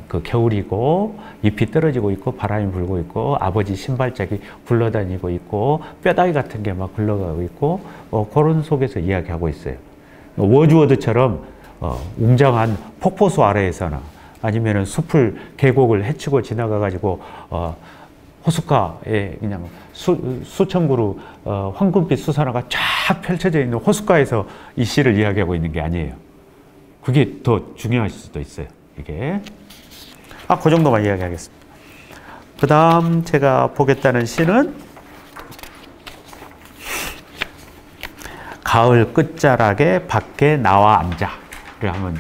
그 겨울이고 잎이 떨어지고 있고 바람이 불고 있고 아버지 신발짝이 굴러다니고 있고 뼈다귀 같은 게 막 굴러가고 있고 그런 속에서 이야기하고 있어요. 워즈워드처럼 웅장한 폭포수 아래에서나 아니면은 숲을 계곡을 헤치고 지나가 가지고 호숫가에 그냥 수천 그루 황금빛 수산화가 쫙 펼쳐져 있는 호숫가에서 이 시를 이야기하고 있는 게 아니에요. 그게 더 중요할 수도 있어요. 이게 그 정도만 이야기하겠습니다. 그 다음 제가 보겠다는 시는 가을 끝자락에 밖에 나와 앉아를 하면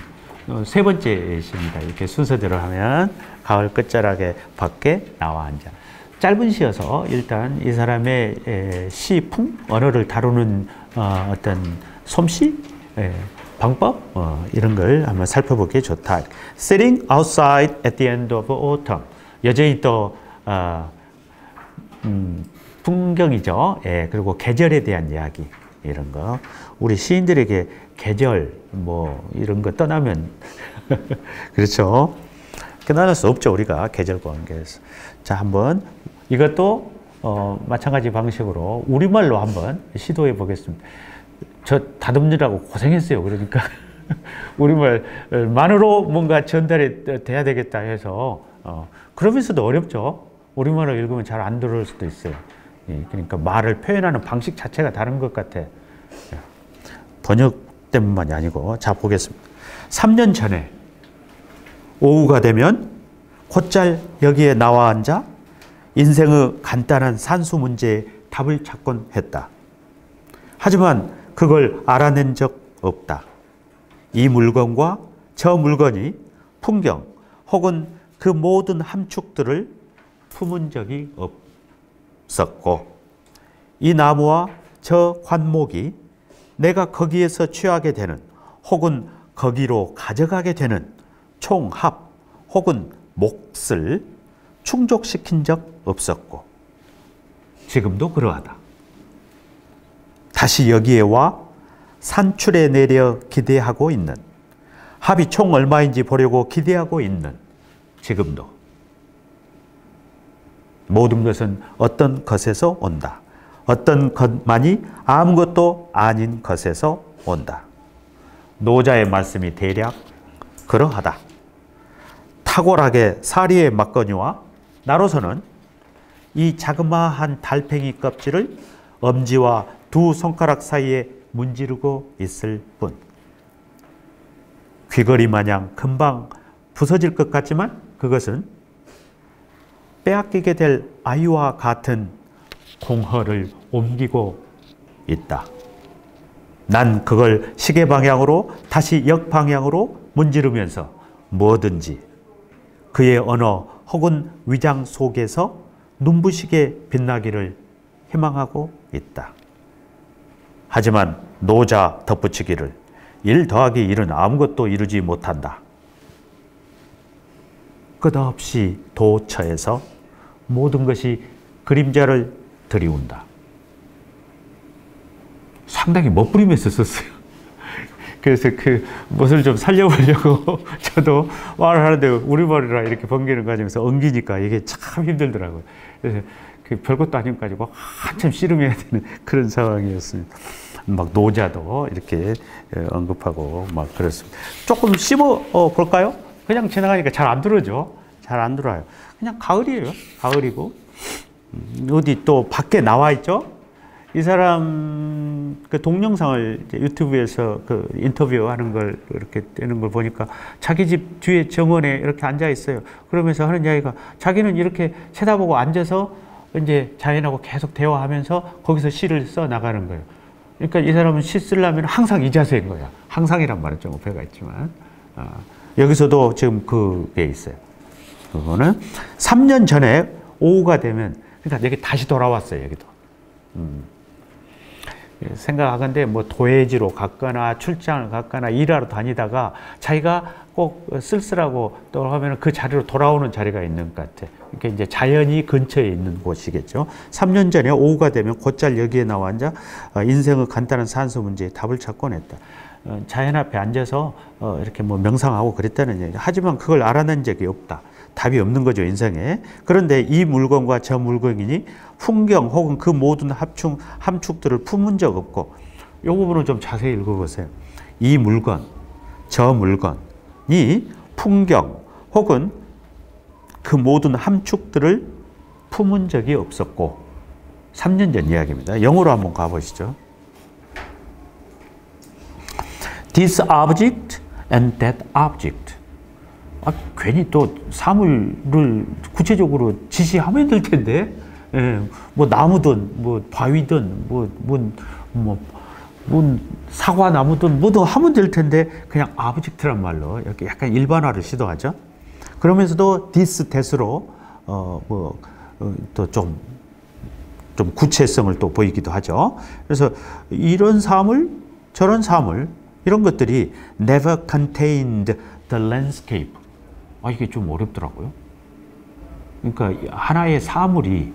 세 번째 시입니다. 이렇게 순서대로 하면 가을 끝자락에 밖에 나와 앉아. 짧은 시여서 일단 이 사람의 시풍, 언어를 다루는 어떤 솜씨, 방법 이런 걸 한번 살펴보기 좋다. Sitting outside at the end of autumn. 여전히 또 풍경이죠. 그리고 계절에 대한 이야기 이런 거. 우리 시인들에게 계절 뭐 이런 거 떠나면 그렇죠. 떠날 수 없죠. 우리가 계절 관계에서. 자, 한번 이것도 마찬가지 방식으로 우리말로 한번 시도해 보겠습니다. 저 다듬느라고 고생했어요. 그러니까 우리말만으로 뭔가 전달이 돼야 되겠다 해서 그러면서도 어렵죠. 우리말을 읽으면 잘 안 들을 수도 있어요. 그러니까 말을 표현하는 방식 자체가 다른 것 같아. 번역 때문만이 아니고. 자, 보겠습니다. 3년 전에 오후가 되면 곧잘 여기에 나와 앉아 인생의 간단한 산수 문제에 답을 찾곤 했다. 하지만 그걸 알아낸 적 없다. 이 물건과 저 물건이 풍경 혹은 그 모든 함축들을 품은 적이 없었고, 이 나무와 저 관목이 내가 거기에서 취하게 되는 혹은 거기로 가져가게 되는 총합 혹은 몫을 충족시킨 적 없었고 지금도 그러하다. 다시 여기에 와 산출에 내려 기대하고 있는, 합이 총 얼마인지 보려고 기대하고 있는 지금도. 모든 것은 어떤 것에서 온다. 어떤 것만이 아무것도 아닌 것에서 온다. 노자의 말씀이 대략 그러하다. 탁월하게 사리의 막거니와 나로서는 이 자그마한 달팽이 껍질을 엄지와 두 손가락 사이에 문지르고 있을 뿐. 귀걸이 마냥 금방 부서질 것 같지만 그것은 빼앗기게 될 아이와 같은 공허를 옮기고 있다. 난 그걸 시계 방향으로 다시 역방향으로 문지르면서 뭐든지 그의 언어 혹은 위장 속에서 눈부시게 빛나기를 희망하고 있다. 하지만 노자 덧붙이기를 1 더하기 1은 아무것도 이루지 못한다. 끝없이 도처에서 모든 것이 그림자를 들이운다. 상당히 멋부리면서 썼어요. 그래서 그 멋을 좀 살려보려고 저도 말을 하는데 우리말이라 이렇게 번개는 가지면서 엉기니까 이게 참 힘들더라고요. 그래서 그 별것도 아닌 거 가지고 한참 씨름해야 되는 그런 상황이었습니다. 막 노자도 이렇게 언급하고 막 그렇습니다. 조금 씹어 볼까요? 그냥 지나가니까 잘 안 들어죠. 잘 안 들어요. 그냥 가을이에요. 가을이고 어디 또 밖에 나와 있죠. 이 사람 그 동영상을 유튜브에서 그 인터뷰하는 걸 이렇게 떼는 걸 보니까 자기 집 뒤에 정원에 이렇게 앉아 있어요. 그러면서 하는 이야기가 자기는 이렇게 쳐다보고 앉아서 이제 자연하고 계속 대화하면서 거기서 시를 써 나가는 거예요. 그러니까 이 사람은 시 쓰려면 항상 이 자세인 거야. 항상이란 말은 좀 오해가 있지만 여기서도 지금 그게 있어요. 그거는 3년 전에 오후가 되면 그러니까 여기 다시 돌아왔어요. 여기도. 생각하건대 뭐 도해지로 갔거나 출장을 갔거나 일하러 다니다가 자기가 꼭 쓸쓸하고 또 하면 그 자리로 돌아오는 자리가 있는 것 같아. 그러니까 이제 자연이 근처에 있는 곳이겠죠. 3년 전에 오후가 되면 곧잘 여기에 나와 앉아 인생의 간단한 산수 문제에 답을 찾곤 했다. 자연 앞에 앉아서 이렇게 뭐 명상하고 그랬다는 얘기. 하지만 그걸 알아낸 적이 없다. 답이 없는 거죠, 인생에. 그런데 이 물건과 저 물건이니 풍경 혹은 그 모든 함축들을 품은 적 없고, 이 부분을 좀 자세히 읽어보세요. 이 물건, 저 물건이 풍경 혹은 그 모든 함축들을 품은 적이 없었고, 3년 전 이야기입니다. 영어로 한번 가보시죠. This object and that object. 괜히 또 사물을 구체적으로 지시하면 될 텐데, 뭐 나무든, 뭐 바위든, 뭐 사과나무든 뭐든 하면 될 텐데, 그냥 object란 말로 이렇게 약간 일반화를 시도하죠. 그러면서도 this, that으로, 또 좀 구체성을 또 보이기도 하죠. 그래서 이런 사물, 저런 사물, 이런 것들이 never contained the landscape. 이게 좀 어렵더라고요. 그러니까 하나의 사물이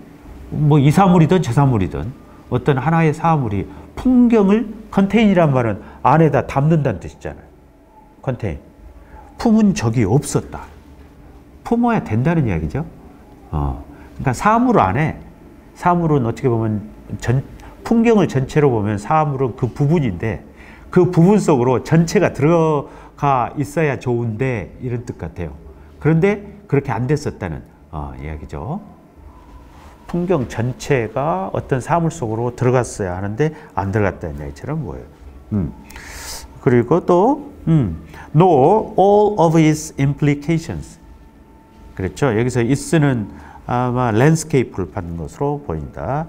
뭐 이 사물이든 저 사물이든 어떤 하나의 사물이 풍경을 컨테인이란 말은 안에다 담는다는 뜻이잖아요. 컨테인. 품은 적이 없었다. 품어야 된다는 이야기죠. 그러니까 사물 안에, 사물은 어떻게 보면 풍경을 전체로 보면 사물은 그 부분인데 그 부분 속으로 전체가 들어가 있어야 좋은데 이런 뜻 같아요. 그런데 그렇게 안 됐었다는 이야기죠. 풍경 전체가 어떤 사물 속으로 들어갔어야 하는데 안 들어갔다는 이야기처럼 보여요. 그리고 또 nor all of its implications. 그렇죠. 여기서 is는 아마 landscape를 받는 것으로 보인다.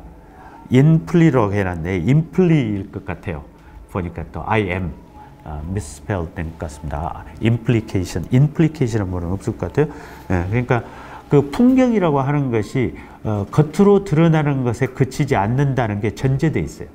inply라고 해놨네. imply일 것 같아요. 보니까 또 I am misspelled 된 것 같습니다. implication은 뭐는 없을 것 같아요. 그러니까 그 풍경이라고 하는 것이 겉으로 드러나는 것에 그치지 않는다는 게 전제돼 있어요.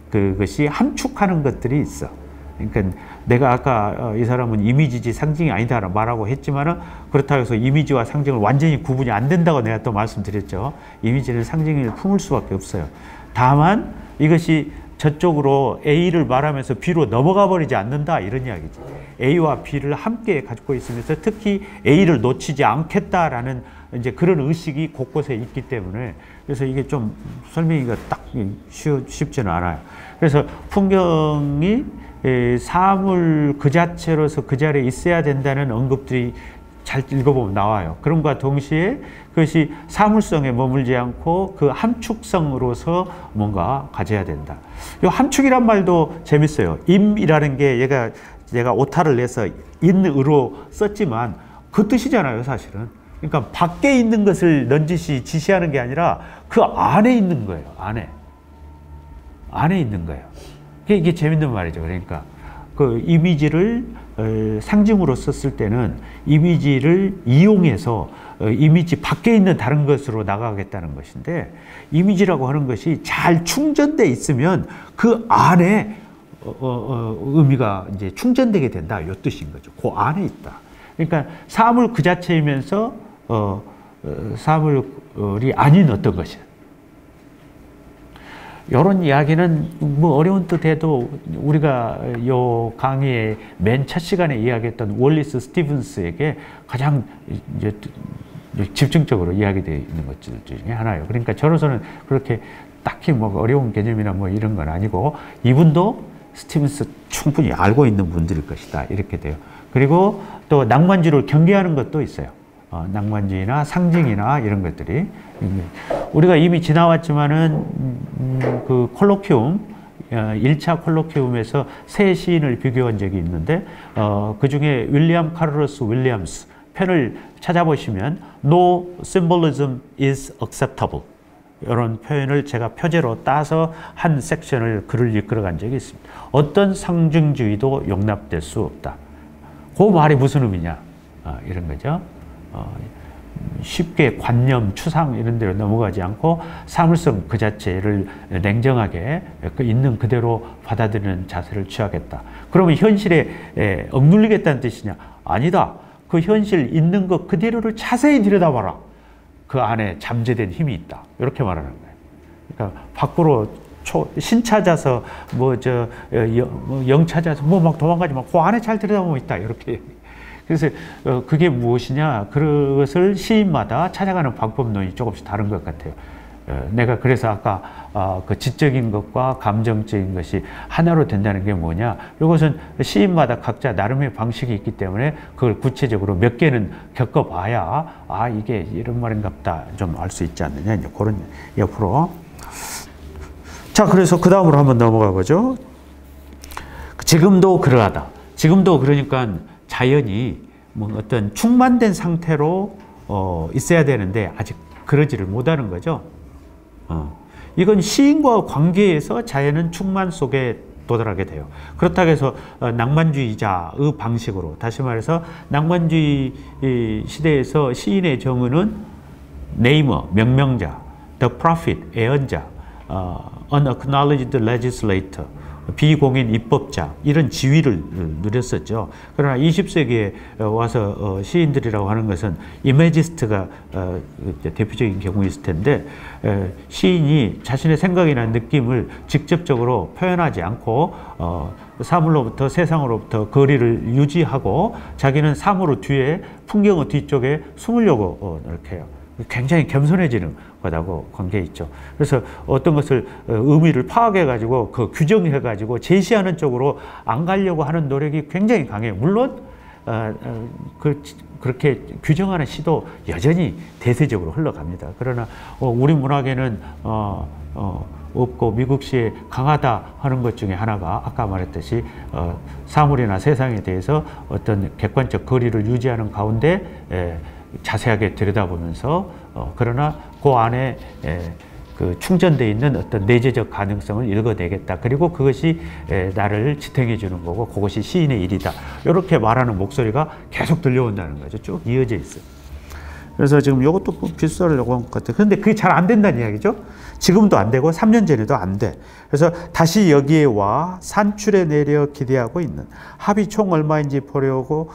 그것이 함축하는 것들이 있어. 그러니까 내가 아까 이 사람은 이미지지 상징이 아니다 말하고 했지만은 그렇다고 해서 이미지와 상징을 완전히 구분이 안 된다고 내가 또 말씀드렸죠. 이미지는 상징을 품을 수밖에 없어요. 다만 이것이 저쪽으로 A를 말하면서 B로 넘어가 버리지 않는다 이런 이야기지. A와 B를 함께 가지고 있으면서 특히 A를 놓치지 않겠다라는 이제 그런 의식이 곳곳에 있기 때문에 그래서 이게 좀 설명이가 딱 쉽지는 않아요. 그래서 풍경이 사물 그 자체로서 그 자리에 있어야 된다는 언급들이 잘 읽어보면 나와요. 그럼과 동시에 그것이 사물성에 머물지 않고 그 함축성으로서 뭔가 가져야 된다. 이 함축이란 말도 재밌어요. 임이라는 게 얘가 오타를 내서 인으로 썼지만 그 뜻이잖아요, 사실은. 그러니까 밖에 있는 것을 넌지시 지시하는 게 아니라 그 안에 있는 거예요. 안에 있는 거예요. 이게 재밌는 말이죠. 그러니까 그 이미지를 상징으로 썼을 때는 이미지를 이용해서 이미지 밖에 있는 다른 것으로 나가겠다는 것인데, 이미지라고 하는 것이 잘 충전돼 있으면 그 안에 의미가 이제 충전되게 된다, 이 뜻인 거죠. 그 안에 있다. 그러니까 사물 그 자체이면서 사물이 아닌 어떤 것이야. 이런 이야기는 뭐 어려운 뜻해도 우리가 요 강의의 맨 첫 시간에 이야기했던 월리스 스티븐스에게 가장 이제 집중적으로 이야기되어 있는 것들 중에 하나예요. 그러니까 저로서는 그렇게 딱히 뭐 어려운 개념이나 뭐 이런 건 아니고, 이분도 스티븐스 충분히 알고 있는 분들일 것이다, 이렇게 돼요. 그리고 또 낭만주의를 경계하는 것도 있어요. 낭만주의나 상징이나 이런 것들이. 우리가 이미 지나왔지만은 그 콜로퀴움, 1차 콜로퀴움에서 세 시인을 비교한 적이 있는데, 그 중에 윌리엄 카를로스 윌리엄스 편을 찾아보시면 No symbolism is acceptable, 이런 표현을 제가 표제로 따서 한 섹션을 글을 이끌어간 적이 있습니다. 어떤 상징주의도 용납될 수 없다. 그 말이 무슨 의미냐, 이런 거죠. 쉽게 관념, 추상 이런 데로 넘어가지 않고 사물성 그 자체를 냉정하게 그 있는 그대로 받아들이는 자세를 취하겠다. 그러면 현실에 억눌리겠다는 뜻이냐? 아니다. 그 현실 있는 것 그대로를 자세히 들여다봐라. 그 안에 잠재된 힘이 있다. 이렇게 말하는 거예요. 그러니까 밖으로 신 찾아서 영 찾아서 막 도망가지 마. 그 안에 잘 들여다보면 있다. 이렇게. 그래서 그게 무엇이냐? 그것을 시인마다 찾아가는 방법론이 조금씩 다른 것 같아요. 내가 그래서 아까 그 지적인 것과 감정적인 것이 하나로 된다는 게 뭐냐? 이것은 시인마다 각자 나름의 방식이 있기 때문에 그걸 구체적으로 몇 개는 겪어봐야 이게 이런 말인가 보다 좀 알 수 있지 않느냐, 이제 그런 옆으로. 자, 그래서 그 다음으로 한번 넘어가 보죠. 지금도 그러하다. 지금도 그러니까 자연이 뭐 어떤 충만된 상태로 있어야 되는데 아직 그러지를 못하는 거죠. 이건 시인과 관계에서 자연은 충만 속에 도달하게 돼요. 그렇다고 해서 낭만주의자의 방식으로, 다시 말해서 낭만주의 시대에서 시인의 정의는 네이머, 명명자, the prophet, 예언자, unacknowledged legislator, 비공인 입법자, 이런 지위를 누렸었죠. 그러나 20세기에 와서 시인들이라고 하는 것은 이미지스트가 대표적인 경우였을 텐데, 시인이 자신의 생각이나 느낌을 직접적으로 표현하지 않고 사물로부터, 세상으로부터 거리를 유지하고 자기는 사물의 뒤에, 풍경의 뒤쪽에 숨으려고 이렇게 해요. 굉장히 겸손해지는 거라고 관계 있죠. 그래서 어떤 것을 의미를 파악해가지고 그 규정해가지고 제시하는 쪽으로 안 가려고 하는 노력이 굉장히 강해요. 물론 그렇게 규정하는 시도 여전히 대세적으로 흘러갑니다. 그러나 우리 문학에는 없고 미국시에 강하다 하는 것 중에 하나가 아까 말했듯이 사물이나 세상에 대해서 어떤 객관적 거리를 유지하는 가운데 자세하게 들여다보면서 그러나 그 안에 그 충전되어 있는 어떤 내재적 가능성을 읽어내겠다. 그리고 그것이 나를 지탱해 주는 거고 그것이 시인의 일이다. 이렇게 말하는 목소리가 계속 들려온다는 거죠. 쭉 이어져 있어요. 그래서 지금 이것도 비슷하려고 한 것 같아요. 그런데 그게 잘 안 된다는 이야기죠. 지금도 안 되고 3년 전에도 안 돼. 그래서 다시 여기에 와 산출해 내려 기대하고 있는, 합이 총 얼마인지 보려고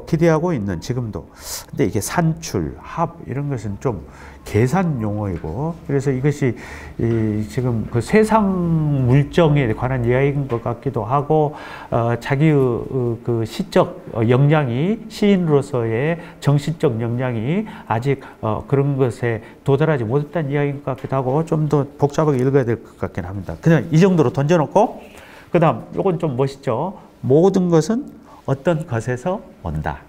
기대하고 있는 지금도. 근데 이게 산출, 합 이런 것은 좀 계산 용어이고, 그래서 이것이 지금 그 세상 물정에 관한 이야기인 것 같기도 하고, 자기의 그 시적 역량이, 시인으로서의 정신적 역량이 아직 그런 것에 도달하지 못했다는 이야기인 것 같기도 하고, 좀 더 복잡하게 읽어야 될 것 같긴 합니다. 그냥 이 정도로 던져놓고, 그 다음 이건 좀 멋있죠. 모든 것은 어떤 것에서 온다.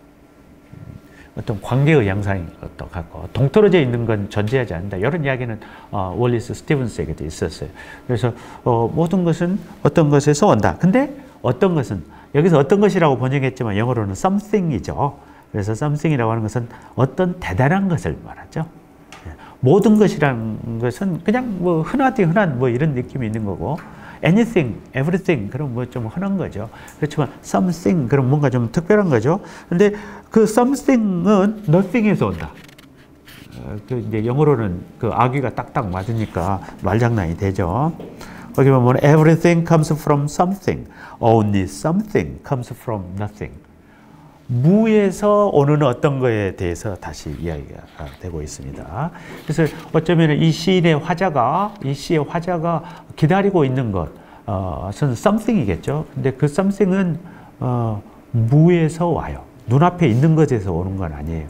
어떤 관계의 양상인 것도 같고, 동떨어져 있는 건 존재하지 않는다. 이런 이야기는 월리스 스티븐스에게도 있었어요. 그래서 모든 것은 어떤 것에서 온다. 근데 어떤 것은, 여기서 어떤 것이라고 번역했지만 영어로는 something이죠. 그래서 something이라고 하는 것은 어떤 대단한 것을 말하죠. 모든 것이라는 것은 그냥 뭐 흔한 뭐 이런 느낌이 있는 거고, anything, everything, 그럼 뭐 좀 흔한 거죠. 그렇지만 something, 그럼 뭔가 좀 특별한 거죠. 근데 그 something은 nothing에서 온다. 그 이제 영어로는 그 아귀가 딱딱 맞으니까 말장난이 되죠. 거기 보면 everything comes from something, only something comes from nothing. 무에서 오는 어떤 거에 대해서 다시 이야기가 되고 있습니다. 그래서 어쩌면 이 시의 화자가 기다리고 있는 것은 something이겠죠. 근데 그 something은 무에서 와요. 눈앞에 있는 것에서 오는 건 아니에요.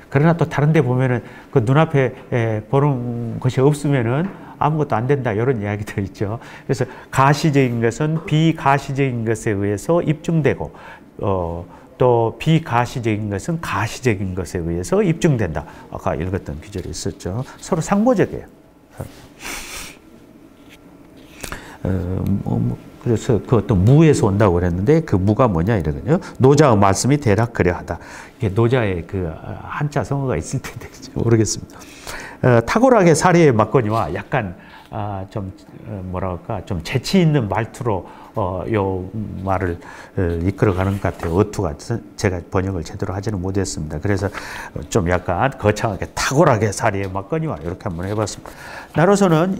그러나 또 다른 데 보면은 그 눈앞에 보는 것이 없으면은 아무것도 안 된다, 이런 이야기도 있죠. 그래서 가시적인 것은 비가시적인 것에 의해서 입증되고, 또 비가시적인 것은 가시적인 것에 의해서 입증된다. 아까 읽었던 구절이 있었죠. 서로 상호적이에요. 그래서 그 어떤 무에서 온다고 그랬는데 그 무가 뭐냐 이러거든요. 노자의 말씀이 대략 그러하다. 이게 노자의 그 한자 성어가 있을 텐데 모르겠습니다. 탁월하게 사리의 막거니와 약간 좀 뭐랄까 좀 재치 있는 말투로 요 말을 이끌어가는 것 같아요. 어투가 제가 번역을 제대로 하지는 못했습니다. 그래서 좀 약간 거창하게 탁월하게 사리에 막거니와 이렇게 한번 해봤습니다. 나로서는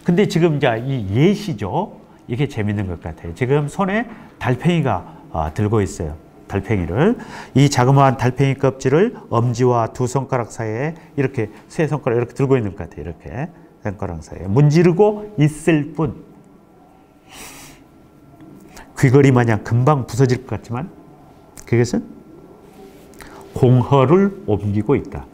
근데 지금 이제 이 예시죠. 이게 재밌는 것 같아요. 지금 손에 달팽이가 들고 있어요. 달팽이를, 이 자그마한 달팽이 껍질을 엄지와 두 손가락 사이에 이렇게 세 손가락 이렇게 들고 있는 것 같아요. 이렇게 손가락 사이에 문지르고 있을 뿐. 귀걸이 마냥 금방 부서질 것 같지만 그것은 공허를 옮기고 있다.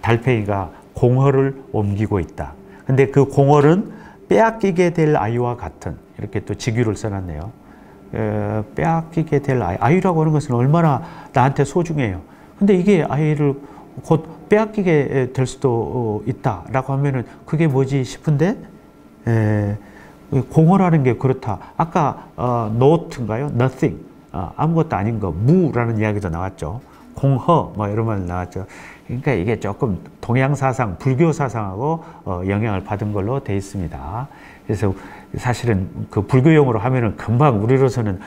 달팽이가 공허를 옮기고 있다. 근데 그 공허는 빼앗기게 될 아이와 같은, 이렇게 또 직유를 써놨네요. 빼앗기게 될 아이. 아이라고 하는 것은 얼마나 나한테 소중해요. 근데 이게 아이를 곧 빼앗기게 될 수도 있다라고 하면은 그게 뭐지 싶은데, 공허라는 게 그렇다. 아까 not인가요? nothing. 아무것도 아닌 거. 무라는 이야기도 나왔죠. 공허, 뭐 이런 말 나왔죠. 그러니까 이게 조금 동양 사상, 불교 사상하고 영향을 받은 걸로 돼 있습니다. 그래서 사실은 그 불교용어로 하면은 금방 우리로서는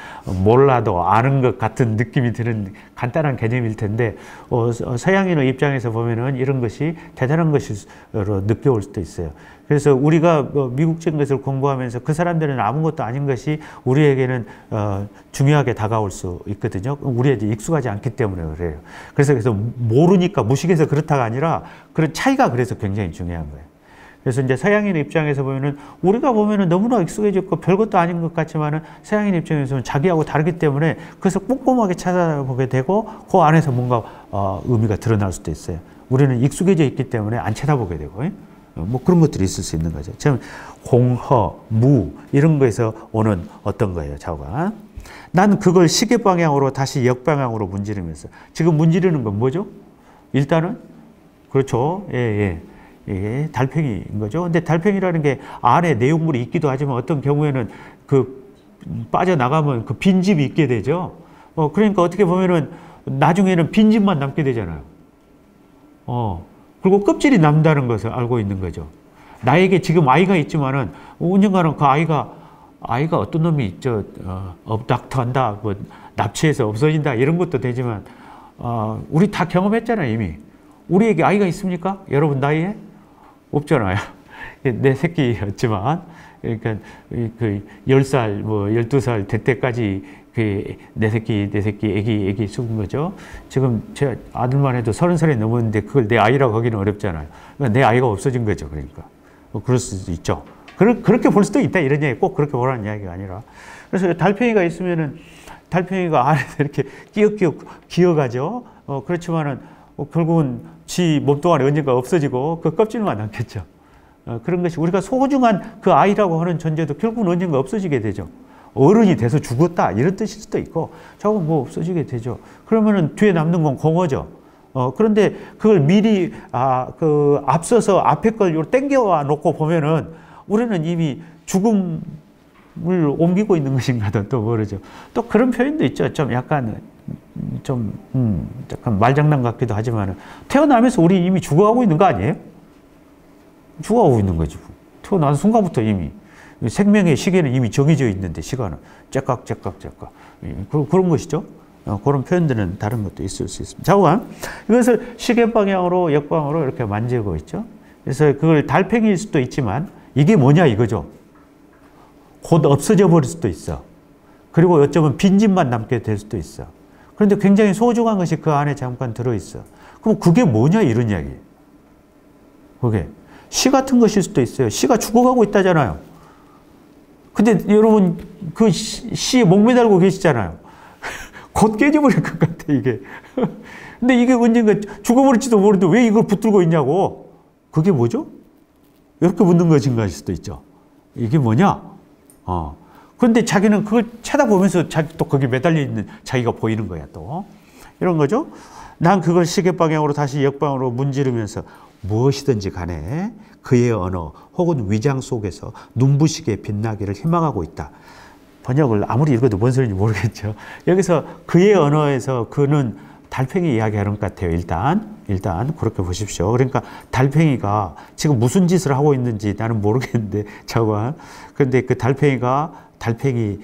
몰라도 아는 것 같은 느낌이 드는 간단한 개념일 텐데, 서양인의 입장에서 보면은 이런 것이 대단한 것으로 느껴올 수도 있어요. 그래서 우리가 미국적인 것을 공부하면서 그 사람들은 아무것도 아닌 것이 우리에게는 중요하게 다가올 수 있거든요. 우리에게 익숙하지 않기 때문에 그래요. 그래서 모르니까 무식해서 그렇다가 아니라 그런 차이가 그래서 굉장히 중요한 거예요. 그래서 이제 서양인 입장에서 보면은 우리가 보면은 너무나 익숙해졌고 별것도 아닌 것 같지만은 서양인 입장에서는 자기하고 다르기 때문에 그래서 꼼꼼하게 찾아보게 되고 그 안에서 뭔가 의미가 드러날 수도 있어요. 우리는 익숙해져 있기 때문에 안 쳐다보게 되고, 뭐 그런 것들이 있을 수 있는 거죠. 지금 공허, 무 이런 거에서 오는 어떤 거예요, 좌우가. 난 그걸 시계 방향으로 다시 역방향으로 문지르면서, 지금 문지르는 건 뭐죠? 일단은 그렇죠. 예, 달팽이인 거죠. 근데 달팽이라는 게 안에 내용물이 있기도 하지만 어떤 경우에는 그 빠져나가면 그 빈집이 있게 되죠. 그러니까 어떻게 보면은 나중에는 빈집만 남게 되잖아요. 그리고 껍질이 남다는 것을 알고 있는 거죠. 나에게 지금 아이가 있지만은 언젠가는 그 아이가 어떤 놈이 있죠. 업닥터한다, 뭐 납치해서 없어진다 이런 것도 되지만 우리 다 경험했잖아요 이미. 우리에게 아이가 있습니까? 여러분 나이에? 없잖아요. 내 새끼였지만, 그러니까 그 10살, 뭐 12살 될 때까지 그 내 새끼 애기 죽은 거죠. 지금 제 아들만 해도 30살이 넘었는데 그걸 내 아이라고 하기는 어렵잖아요. 그러니까 내 아이가 없어진 거죠. 그러니까 그럴 수도 있죠. 그렇게 볼 수도 있다 이런 얘기, 꼭 그렇게 보라는 이야기가 아니라. 그래서 달팽이가 있으면은 달팽이가 안에서 이렇게 끼역끼역 기어가죠. 그렇지만은 결국은 지 몸뚱아리 언젠가 없어지고 그 껍질만 남겠죠. 그런 것이 우리가 소중한 그 아이라고 하는 존재도 결국은 언젠가 없어지게 되죠. 어른이 돼서 죽었다 이런 뜻일 수도 있고 저건 뭐 없어지게 되죠. 그러면은 뒤에 남는 건 공허죠. 그런데 그걸 미리 앞서서 앞에 걸 땡겨 놓고 보면은 우리는 이미 죽음을 옮기고 있는 것인가도 또 모르죠. 또 그런 표현도 있죠. 좀 약간 약간 말장난 같기도 하지만 태어나면서 우리 이미 죽어가고 있는 거 아니에요? 죽어가고 있는 거지. 태어난 순간부터 이미 생명의 시계는 이미 정해져 있는데 시간은 째깍 그런 것이죠. 그런 표현들은 다른 것도 있을 수 있습니다. 자오가 이것을 시계 방향으로 역방으로 이렇게 만지고 있죠. 그래서 그걸 달팽이일 수도 있지만 이게 뭐냐 이거죠. 곧 없어져 버릴 수도 있어. 그리고 어쩌면 빈집만 남게 될 수도 있어. 그런데 굉장히 소중한 것이 그 안에 잠깐 들어있어. 그럼 그게 뭐냐 이런 이야기. 그게 시 같은 것일 수도 있어요. 시가 죽어가고 있다잖아요. 근데 여러분 그 시에 목매달고 계시잖아요. 곧 깨져버릴 것 같아 이게. 근데 이게 언젠가 죽어버릴지도 모르는데 왜 이걸 붙들고 있냐고. 그게 뭐죠? 이렇게 묻는 것인가 할 수도 있죠. 이게 뭐냐? 그런데 자기는 그걸 쳐다보면서 자기 또 거기 매달려 있는 자기가 보이는 거야 또. 이런 거죠. 난 그걸 시계 방향으로 다시 역방으로 문지르면서 무엇이든지 간에 그의 언어 혹은 위장 속에서 눈부시게 빛나기를 희망하고 있다. 번역을 아무리 읽어도 뭔 소리인지 모르겠죠. 여기서 그의 언어에서 그는 달팽이 이야기하는 것 같아요. 일단 그렇게 보십시오. 그러니까 달팽이가 지금 무슨 짓을 하고 있는지 나는 모르겠는데 저건. 그런데 그 달팽이가 달팽이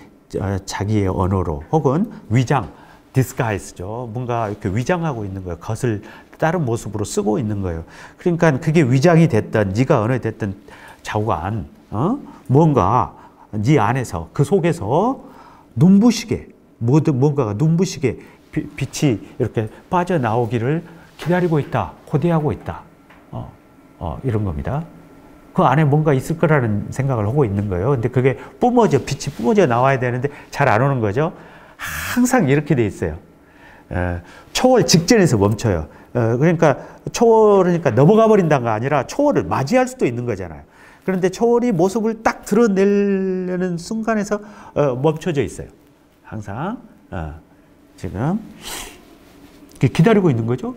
자기의 언어로 혹은 위장, 디스가이스죠. 뭔가 이렇게 위장하고 있는 거예요. 겉을 다른 모습으로 쓰고 있는 거예요. 그러니까 그게 위장이 됐든 네가 언어가 됐든 자우간 뭔가 네 안에서 그 속에서 눈부시게 뭔가가 눈부시게 빛이 이렇게 빠져나오기를 기다리고 있다. 고대하고 있다. 이런 겁니다. 그 안에 뭔가 있을 거라는 생각을 하고 있는 거예요. 근데 그게 빛이 뿜어져 나와야 되는데 잘 안 오는 거죠. 항상 이렇게 돼 있어요. 초월 직전에서 멈춰요. 그러니까 초월이니까 넘어가 버린다가 아니라 초월을 맞이할 수도 있는 거잖아요. 그런데 초월이 모습을 딱 드러내려는 순간에서 멈춰져 있어요. 항상 지금 기다리고 있는 거죠.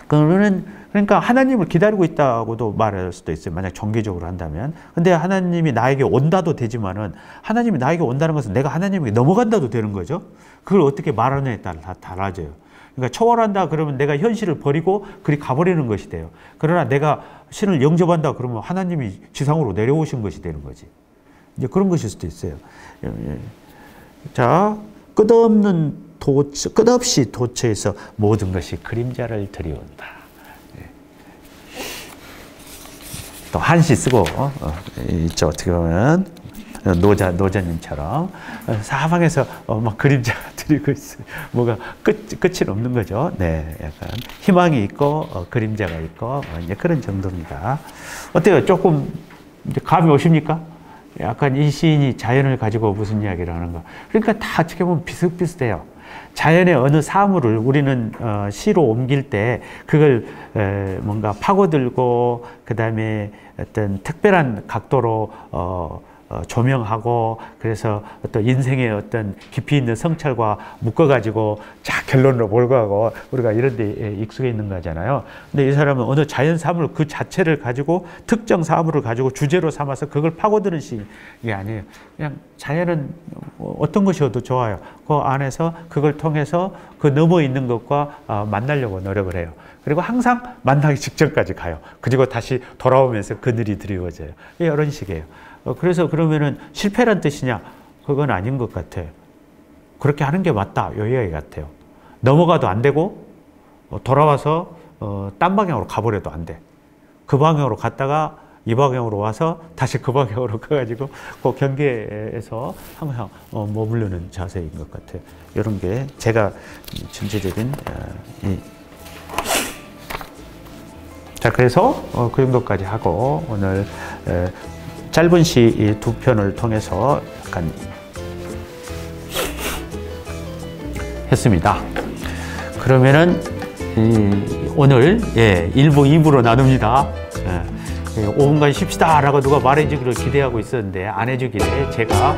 그러니까 하나님을 기다리고 있다고도 말할 수도 있어요. 만약 정기적으로 한다면. 근데 하나님이 나에게 온다도 되지만은 하나님이 나에게 온다는 것은 내가 하나님에게 넘어간다도 되는 거죠. 그걸 어떻게 말하느냐에 따라 다 달라져요. 그러니까 초월한다 그러면 내가 현실을 버리고 그리 가버리는 것이 돼요. 그러나 내가 신을 영접한다 그러면 하나님이 지상으로 내려오신 것이 되는 거지. 이제 그런 것일 수도 있어요. 자, 끝없이 도처에서 모든 것이 그림자를 들이온다. 또 한시 쓰고 있죠. 어떻게 보면 노자님처럼 사방에서 막 그림자가 들이고 있어요. 뭐가 끝이 없는 거죠. 네, 약간 희망이 있고 그림자가 있고 이제 그런 정도입니다. 어때요? 조금 이제 감이 오십니까? 약간 이 시인이 자연을 가지고 무슨 이야기를 하는가. 그러니까 다 어떻게 보면 비슷비슷해요. 자연의 어느 사물을 우리는 시로 옮길 때 그걸 뭔가 파고들고 그 다음에 어떤 특별한 각도로 조명하고 그래서 어떤 인생의 어떤 깊이 있는 성찰과 묶어가지고 자 결론으로 몰고 가고 우리가 이런 데 익숙해 있는 거잖아요. 근데 이 사람은 어느 자연 사물 그 자체를 가지고 특정 사물을 가지고 주제로 삼아서 그걸 파고드는 시이 아니에요. 그냥 자연은 어떤 것이어도 좋아요. 그 안에서 그걸 통해서 그 넘어 있는 것과 만나려고 노력을 해요. 그리고 항상 만나기 직전까지 가요. 그리고 다시 돌아오면서 그늘이 드리워져요. 이런 식이에요. 그래서 그러면은 실패란 뜻이냐? 그건 아닌 것 같아요. 그렇게 하는 게 맞다. 요 이야기 같아요. 넘어가도 안 되고 돌아와서 딴 방향으로 가버려도 안 돼. 그 방향으로 갔다가 이 방향으로 와서 다시 그 방향으로 가가지고 그 경계에서 항상 머무르는 자세인 것 같아요. 이런 게 제가 전체적인 자 그래서 그 정도까지 하고 오늘 짧은 시 두 편을 통해서 약간 했습니다. 그러면은 오늘 1부, 2부로 나눕니다. 5분간 쉽시다 라고 누가 말해주기를 기대하고 있었는데 안 해주길래 제가